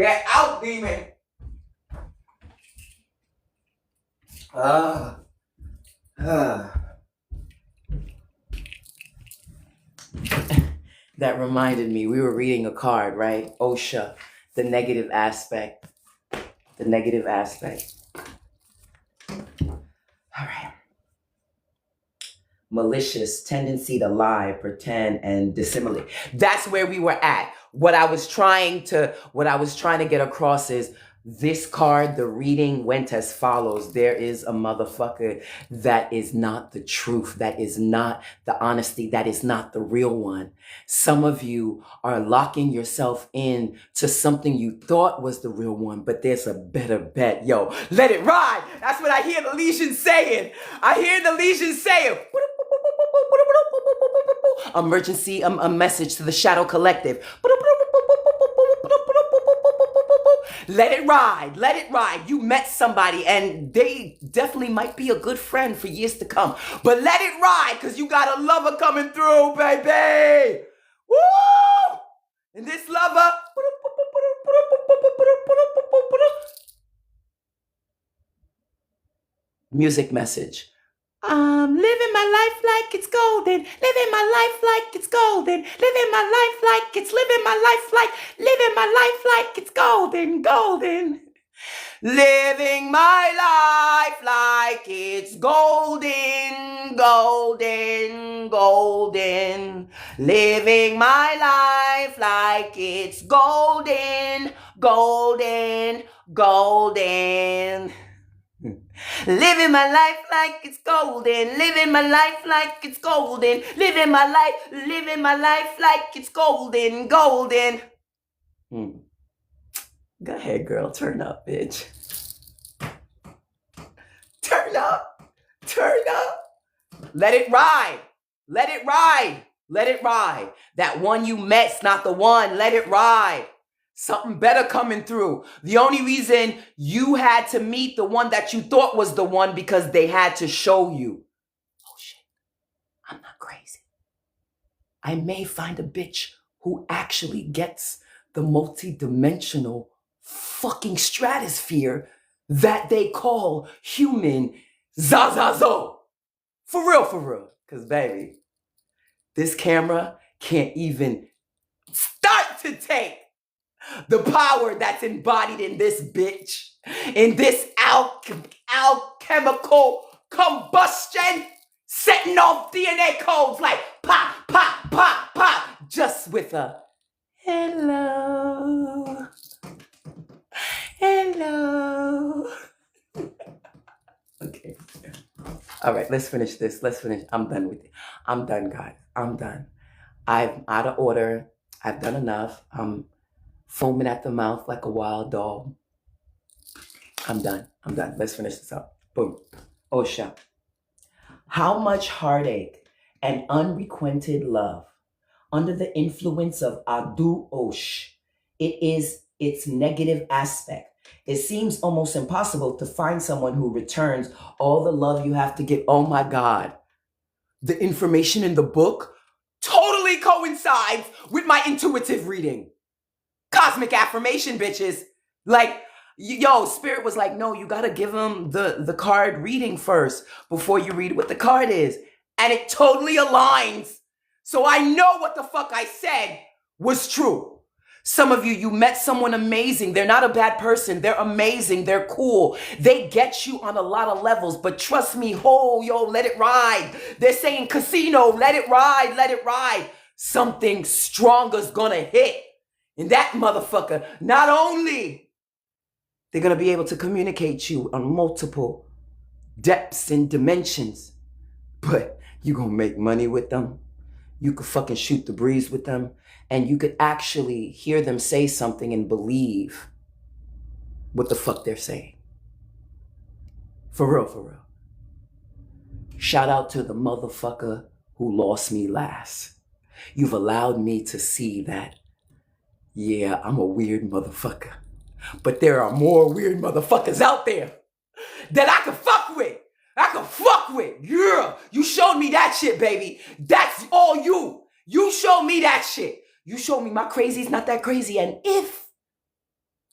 Get out, demon. Ah. That reminded me, we were reading a card, right? OSHA, the negative aspect. The negative aspect. All right. Malicious tendency to lie, pretend, and dissimulate. That's where we were at. What I was trying to get across is this card, the reading went as follows. There is a motherfucker that is not the truth. That is not the honesty. That is not the real one. Some of you are locking yourself in to something you thought was the real one, but there's a better bet. Yo, let it ride. That's what I hear the legion saying. I hear the legion saying. Emergency, a message to the Shadow Collective. Let it ride. Let it ride. You met somebody and they definitely might be a good friend for years to come. But let it ride because you got a lover coming through, baby. Woo! And this lover... Music message. I'm living my life like it's golden. Living my life like it's golden. Living my life like it's living my life like living my life like it's golden, golden. Living my life like it's golden, golden, golden. Living my life like it's golden, golden, golden. Living my life like it's golden. Living my life like it's golden. Living my life like it's golden, golden. Go ahead, girl. Turn up, bitch. Turn up. Turn up. Let it ride. Let it ride. Let it ride. That one you met's not the one. Let it ride. Something better coming through. The only reason you had to meet the one that you thought was the one because they had to show you. Oh shit, I'm not crazy. I may find a bitch who actually gets the multi-dimensional fucking stratosphere that they call human Zazazo. For real, for real. Because baby, this camera can't even start to take the power that's embodied in this bitch, in this alchemical combustion, setting off DNA codes like pop, pop, pop, pop, just with a hello, hello. Okay. All right, let's finish this. Let's finish. I'm done with it. I'm done, guys. I'm done. I'm out of order. I've done enough. I'm foaming at the mouth like a wild dog. I'm done. I'm done. Let's finish this up. Boom. Osha. How much heartache and unrequited love under the influence of Adu Osh, it is its negative aspect. It seems almost impossible to find someone who returns all the love you have to give. Oh my God. The information in the book totally coincides with my intuitive reading. Cosmic affirmation, bitches. Like, yo, Spirit was like, no, you got to give them the card reading first before you read what the card is. And it totally aligns. So I know what the fuck I said was true. Some of you, you met someone amazing. They're not a bad person. They're amazing. They're cool. They get you on a lot of levels. But trust me, yo, let it ride. They're saying casino, let it ride, let it ride. Something stronger's gonna hit. And that motherfucker, not only they're going to be able to communicate you on multiple depths and dimensions, but you're going to make money with them. You could fucking shoot the breeze with them. And you could actually hear them say something and believe what the fuck they're saying. For real, for real. Shout out to the motherfucker who lost me last. You've allowed me to see that. Yeah, I'm a weird motherfucker. But there are more weird motherfuckers out there that I can fuck with. I can fuck with. Yeah, you showed me that shit, baby. That's all you. You showed me that shit. You showed me my crazy's not that crazy. And if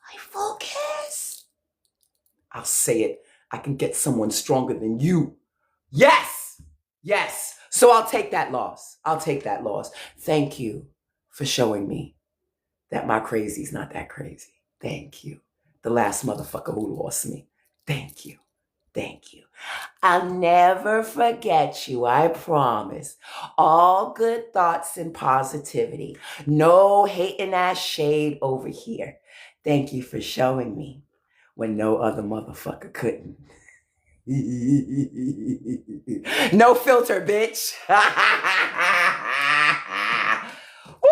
Like, focus. I'll say it. I can get someone stronger than you. Yes. Yes. So I'll take that loss. I'll take that loss. Thank you for showing me that my crazy's not that crazy. Thank you. The last motherfucker who lost me. Thank you. Thank you. I'll never forget you, I promise. All good thoughts and positivity. No hating ass shade over here. Thank you for showing me when no other motherfucker couldn't. No filter, bitch. Woo!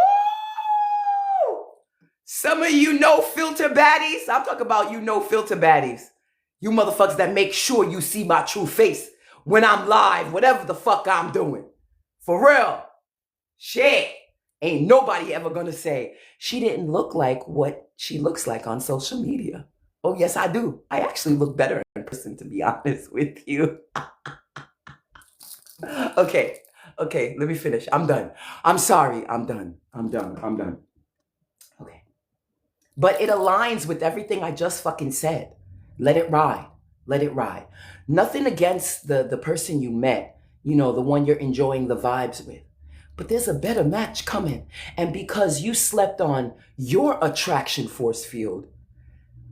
Some of you no filter baddies. I'm talking about you no filter baddies. You motherfuckers that make sure you see my true face when I'm live, whatever the fuck I'm doing. For real. Shit. Ain't nobody ever gonna say, she didn't look like what she looks like on social media. Oh, yes, I do. I actually look better in person, to be honest with you. Okay, let me finish. I'm done. I'm sorry. I'm done. Okay. But it aligns with everything I just fucking said. Let it ride. Let it ride. Nothing against the person you met, the one you're enjoying the vibes with. But there's a better match coming. And because you slept on your attraction force field,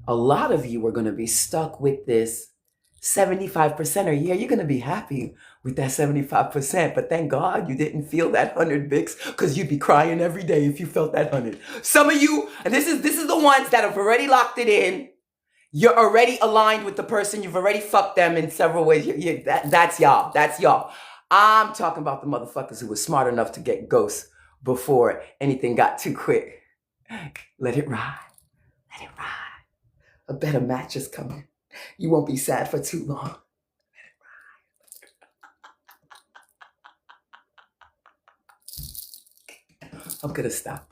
a lot of you are going to be stuck with this 75%. Or yeah, you're going to be happy with that 75%. But thank God you didn't feel that 100 Bix, because you'd be crying every day if you felt that 100. Some of you, and this is the ones that have already locked it in. You're already aligned with the person. You've already fucked them in several ways. That's y'all. That's y'all. I'm talking about the motherfuckers who were smart enough to get ghosts before anything got too quick. Let it ride. Let it ride. A better match is coming. You won't be sad for too long. I'm gonna stop.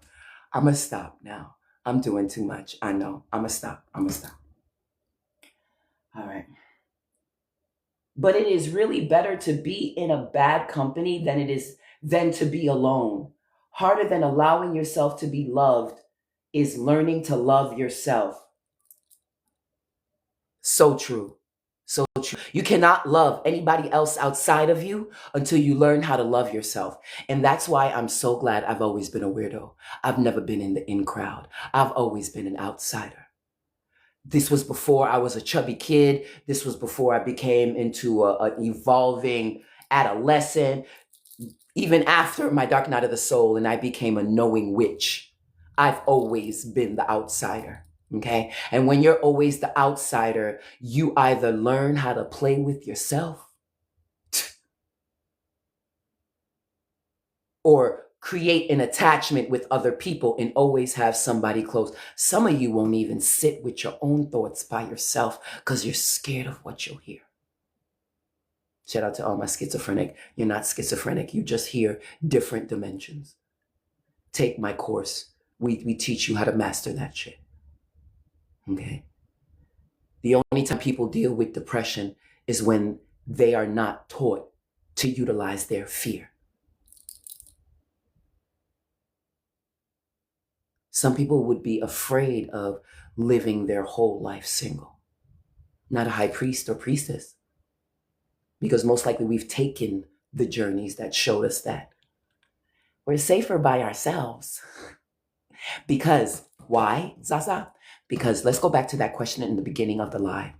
I'm gonna stop now. I'm doing too much. I know. I'm gonna stop. All right. But it is really better to be in a bad company than to be alone. Harder than allowing yourself to be loved is learning to love yourself. So true. So true. You cannot love anybody else outside of you until you learn how to love yourself. And that's why I'm so glad I've always been a weirdo. I've never been in the in crowd. I've always been an outsider. This was before I was a chubby kid. This was before I became into an evolving adolescent. Even after my dark night of the soul and I became a knowing witch, I've always been the outsider. Okay. And when you're always the outsider, you either learn how to play with yourself or create an attachment with other people and always have somebody close. Some of you won't even sit with your own thoughts by yourself because you're scared of what you'll hear. Shout out to all my schizophrenic. You're not schizophrenic. You just hear different dimensions. Take my course. We teach you how to master that shit. Okay. The only time people deal with depression is when they are not taught to utilize their fear. Some people would be afraid of living their whole life single. Not a high priest or priestess. Because most likely we've taken the journeys that showed us that we're safer by ourselves. Because, why, Zaza? Because let's go back to that question in the beginning of the live.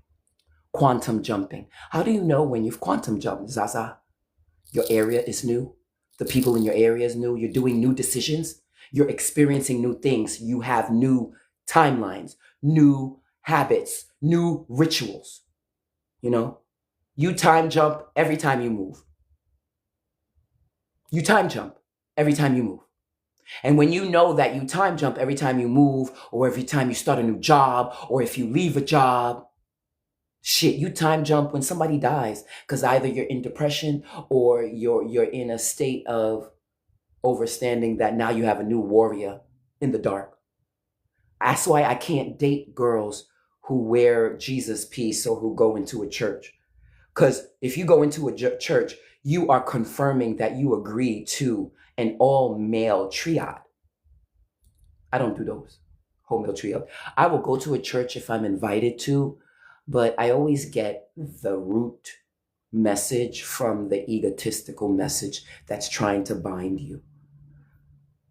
Quantum jumping. How do you know when you've quantum jumped, Zaza? Your area is new. The people in your area is new. You're doing new decisions. You're experiencing new things. You have new timelines, new habits, new rituals. You time jump every time you move. You time jump every time you move. And when you know that you time jump every time you move, or every time you start a new job, or if you leave a job, shit, you time jump when somebody dies, because either you're in depression or you're in a state of overstanding that now you have a new warrior in the dark. That's why I can't date girls who wear Jesus piece or who go into a church. Because if you go into a church, you are confirming that you agree to an all-male triad. I don't do those. whole meal trio. I will go to a church if I'm invited to, but I always get the root message from the egotistical message that's trying to bind you.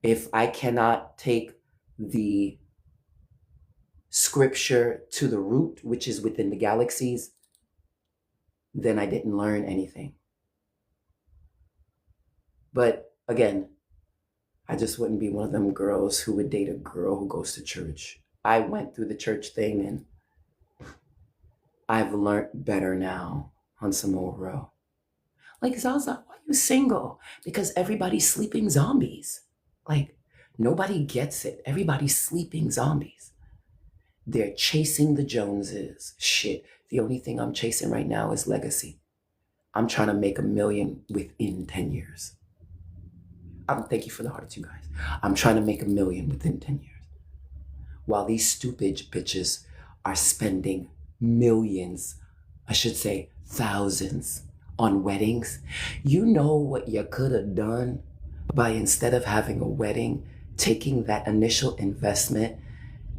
If I cannot take the scripture to the root, which is within the galaxies, then I didn't learn anything. But again, I just wouldn't be one of them girls who would date a girl who goes to church. I went through the church thing and I've learned better now on some old row. Like, Zaza, why are you single? Because everybody's sleeping zombies. Like, nobody gets it. Everybody's sleeping zombies. They're chasing the Joneses. Shit, the only thing I'm chasing right now is legacy. I'm trying to make $1 million within 10 years. Thank you for the hearts, you guys. I'm trying to make $1 million within 10 years. While these stupid bitches are spending millions, I should say thousands, on weddings. You know what you could have done by, instead of having a wedding, taking that initial investment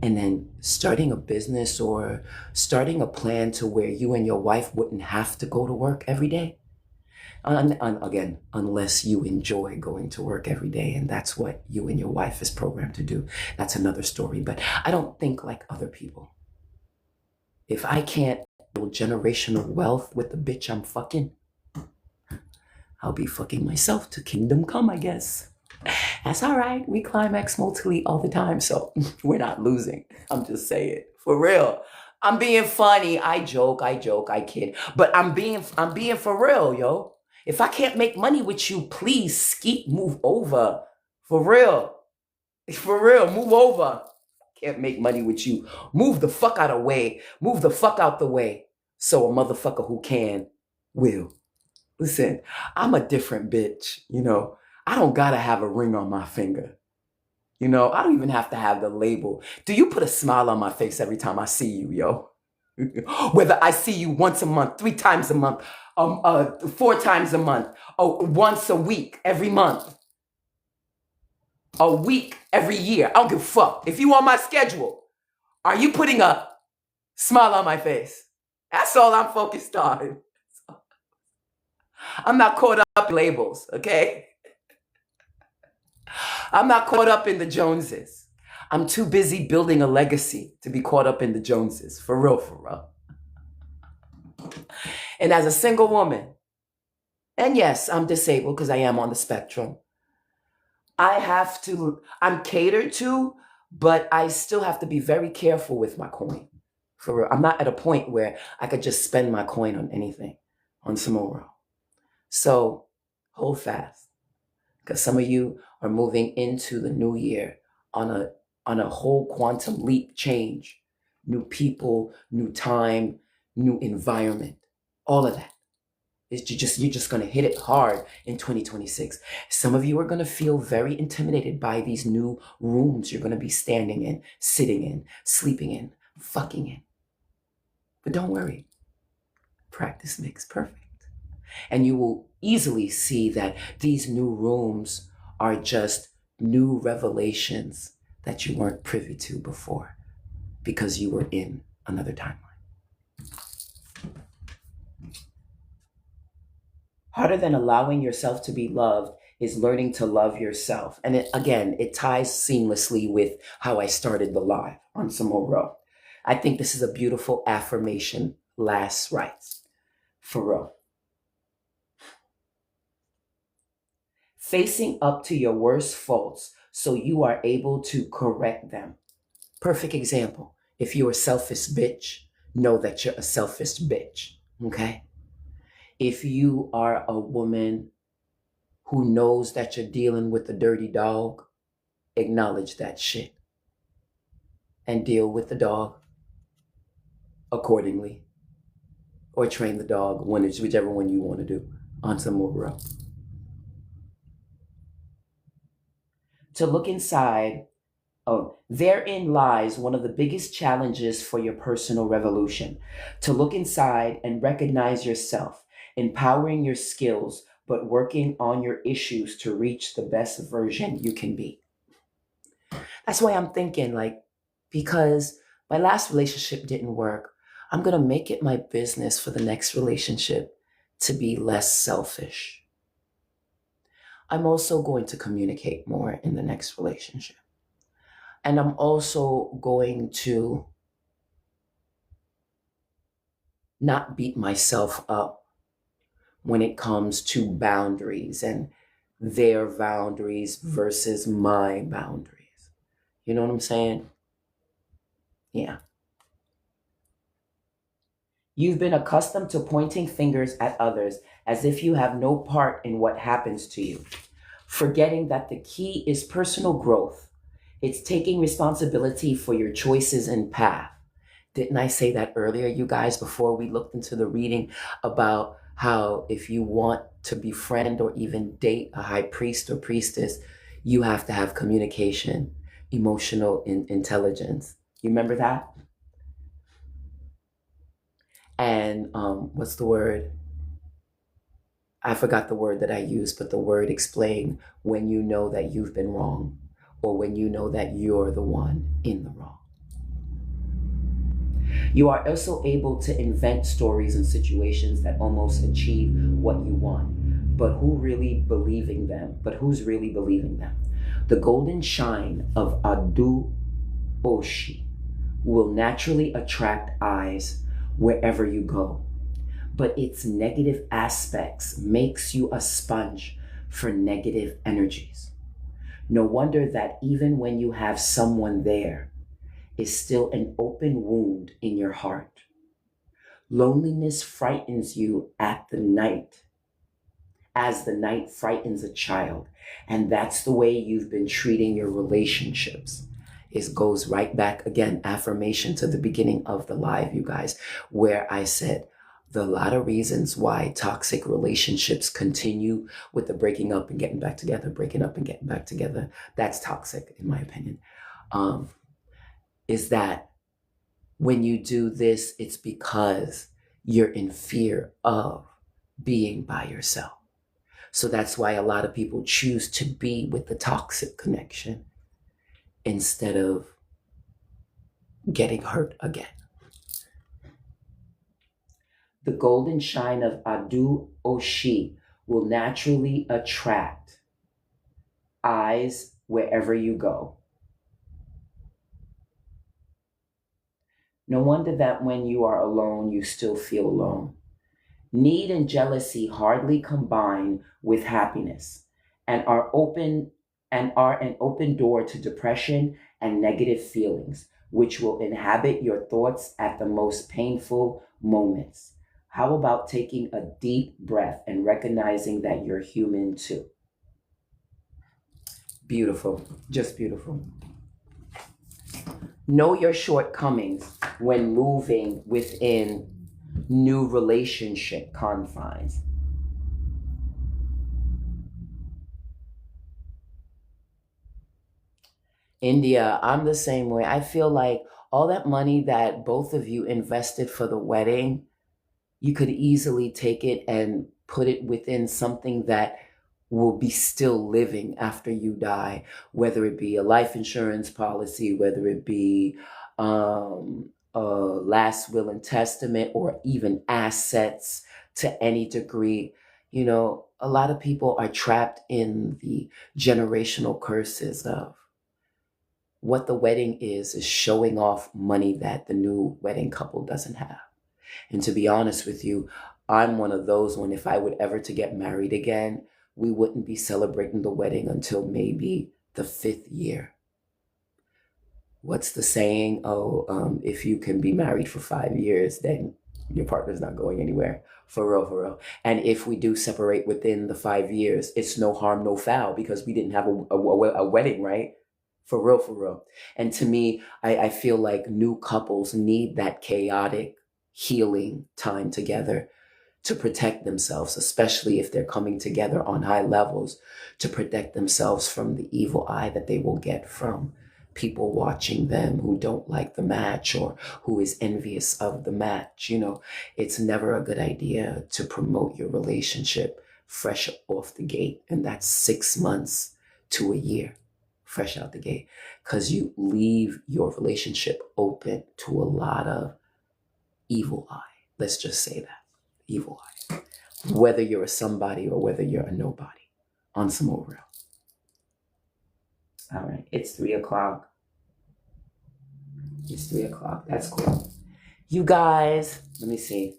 and then starting a business or starting a plan to where you and your wife wouldn't have to go to work every day? Again, unless you enjoy going to work every day, and that's what you and your wife is programmed to do. That's another story, but I don't think like other people. If I can't build generational wealth with the bitch I'm fucking, I'll be fucking myself to kingdom come, I guess. That's all right. We climax multiply all the time, so we're not losing. I'm just saying, for real. I'm being funny. I joke, I kid, but I'm being for real, yo. If I can't make money with you, please skeet, move over. For real, move over. Can't make money with you. Move the fuck out of the way. Move the fuck out the way. So a motherfucker who can will. Listen, I'm a different bitch, you know. I don't gotta have a ring on my finger. You know, I don't even have to have the label. Do you put a smile on my face every time I see you, yo? Whether I see you once a month, 3 times a month, 4 times a month, once a week, every month, a week, every year. I don't give a fuck. If you on my schedule, are you putting a smile on my face? That's all I'm focused on. I'm not caught up in labels, okay? I'm not caught up in the Joneses. I'm too busy building a legacy to be caught up in the Joneses. For real, for real. And as a single woman, and yes, I'm disabled because I am on the spectrum, I'm catered to, but I still have to be very careful with my coin. For real. I'm not at a point where I could just spend my coin on anything, on some more. So hold fast, because some of you are moving into the new year on a whole quantum leap change. New people, new time, new environment, all of that. You're just going to hit it hard in 2026. Some of you are going to feel very intimidated by these new rooms you're going to be standing in, sitting in, sleeping in, fucking in. But don't worry. Practice makes perfect. And you will easily see that these new rooms are just new revelations that you weren't privy to before because you were in another timeline. Harder than allowing yourself to be loved is learning to love yourself. And it ties seamlessly with how I started the live on Samoa Row. I think this is a beautiful affirmation, last rites, for real. Facing up to your worst faults so you are able to correct them. Perfect example. If you're a selfish bitch, know that you're a selfish bitch, okay? If you are a woman who knows that you're dealing with a dirty dog, acknowledge that shit and deal with the dog accordingly, or train the dog, whichever one you want to do, on some more row. To look inside, therein lies one of the biggest challenges for your personal revolution. To look inside and recognize yourself, empowering your skills, but working on your issues to reach the best version you can be. That's why I'm thinking, like, because my last relationship didn't work. I'm going to make it my business for the next relationship to be less selfish. I'm also going to communicate more in the next relationship. And I'm also going to not beat myself up when it comes to boundaries and their boundaries versus my boundaries. You know what I'm saying? Yeah. You've been accustomed to pointing fingers at others as if you have no part in what happens to you, forgetting that the key is personal growth. It's taking responsibility for your choices and path. Didn't I say that earlier, you guys, before we looked into the reading about how if you want to befriend or even date a high priest or priestess, you have to have communication, emotional intelligence. You remember that? And what's the word? I forgot the word that I used, but the word explain when you know that you've been wrong or when you know that you're the one in the wrong. You are also able to invent stories and situations that almost achieve what you want, but who's really believing them? The golden shine of Adu Oshi will naturally attract eyes wherever you go, but its negative aspects makes you a sponge for negative energies. No wonder that even when you have someone there, is still an open wound in your heart. Loneliness frightens you at the night, as the night frightens a child. And that's the way you've been treating your relationships. It goes right back again, affirmation to the beginning of the live, you guys, where I said a lot of reasons why toxic relationships continue with the breaking up and getting back together, breaking up and getting back together. That's toxic, in my opinion. Is that when you do this, it's because you're in fear of being by yourself. So that's why a lot of people choose to be with the toxic connection instead of getting hurt again. The golden shine of Adu Oshi will naturally attract eyes wherever you go. No wonder that when you are alone, you still feel alone. Need and jealousy hardly combine with happiness and are an open door to depression and negative feelings, which will inhabit your thoughts at the most painful moments. How about taking a deep breath and recognizing that you're human too? Beautiful, just beautiful. Know your shortcomings when moving within new relationship confines. India, I'm the same way. I feel like all that money that both of you invested for the wedding, you could easily take it and put it within something that will be still living after you die, whether it be a life insurance policy, whether it be a last will and testament, or even assets to any degree. You know, a lot of people are trapped in the generational curses of what the wedding is showing off money that the new wedding couple doesn't have. And to be honest with you, I'm one of those when if I would ever to get married again, we wouldn't be celebrating the wedding until maybe the 5th year. What's the saying? If you can be married for 5 years, then your partner's not going anywhere. For real, for real. And if we do separate within the 5 years, it's no harm, no foul, because we didn't have a wedding, right? For real, for real. And to me, I feel like new couples need that chaotic healing time together to protect themselves, especially if they're coming together on high levels, to protect themselves from the evil eye that they will get from people watching them who don't like the match or who is envious of the match. You know, it's never a good idea to promote your relationship fresh off the gate. And that's 6 months to a year. fresh out the gate, because you leave your relationship open to a lot of evil eye. Let's just say that. Evil eye. Whether you're a somebody or whether you're a nobody. On some more real. All right. It's 3 o'clock. It's 3 o'clock. That's cool. You guys, let me see.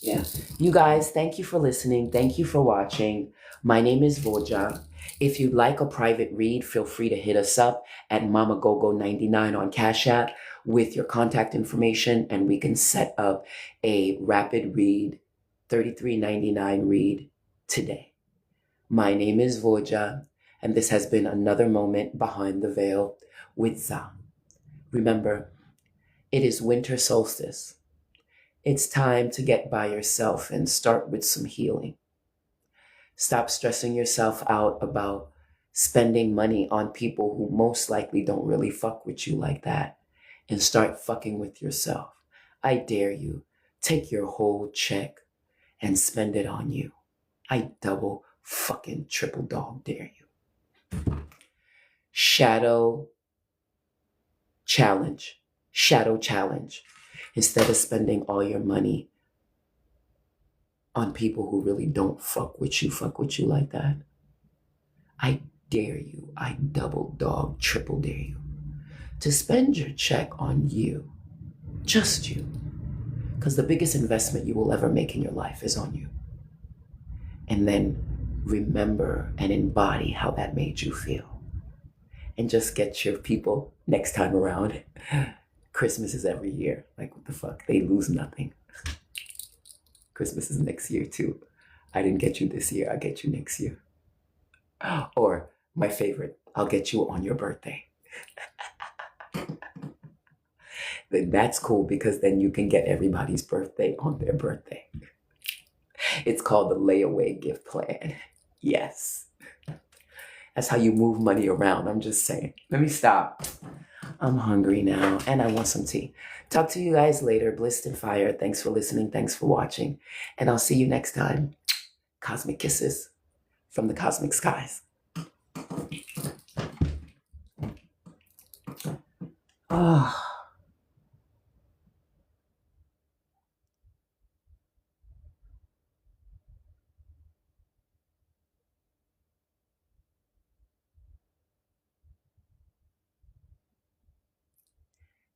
Yeah. You guys, thank you for listening. Thank you for watching. My name is Voja. If you'd like a private read, feel free to hit us up at MamaGogo99 on Cash App with your contact information, and we can set up a rapid read, $33.99 read today. My name is Voja, and this has been another moment behind the veil with Za. Remember, it is winter solstice. It's time to get by yourself and start with some healing. Stop stressing yourself out about spending money on people who most likely don't really fuck with you like that, and start fucking with yourself. I dare you. Take your whole check and spend it on you. I double fucking triple dog dare you. Shadow challenge. Shadow challenge. Instead of spending all your money on people who really don't fuck with you like that, I dare you, I double dog, triple dare you to spend your check on you, just you, because the biggest investment you will ever make in your life is on you. And then remember and embody how that made you feel. And just get your people next time around. Christmas is every year. Like, what the fuck? They lose nothing. Christmas is next year too. I didn't get you this year. I'll get you next year. Or my favorite, I'll get you on your birthday. Then that's cool, because then you can get everybody's birthday on their birthday. It's called the layaway gift plan. Yes. That's how you move money around. I'm just saying. Let me stop. I'm hungry now and I want some tea. Talk to you guys later. Blissed and fire. Thanks for listening. Thanks for watching. And I'll see you next time. Cosmic kisses from the cosmic skies. Oh.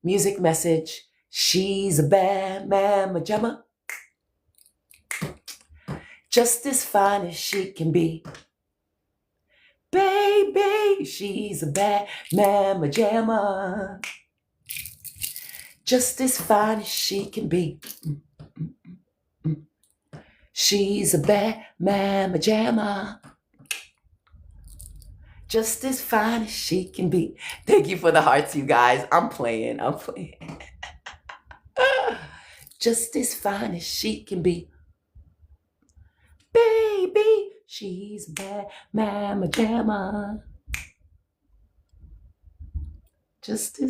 Music message. She's a bad mamma jamma. Just as fine as she can be. Baby, she's a bad mamma jamma. Just as fine as she can be. She's a bad mamma jamma. Just as fine as she can be. Thank you for the hearts, you guys. I'm playing. Just as fine as she can be. Baby, she's a bad mamma jamma. Just as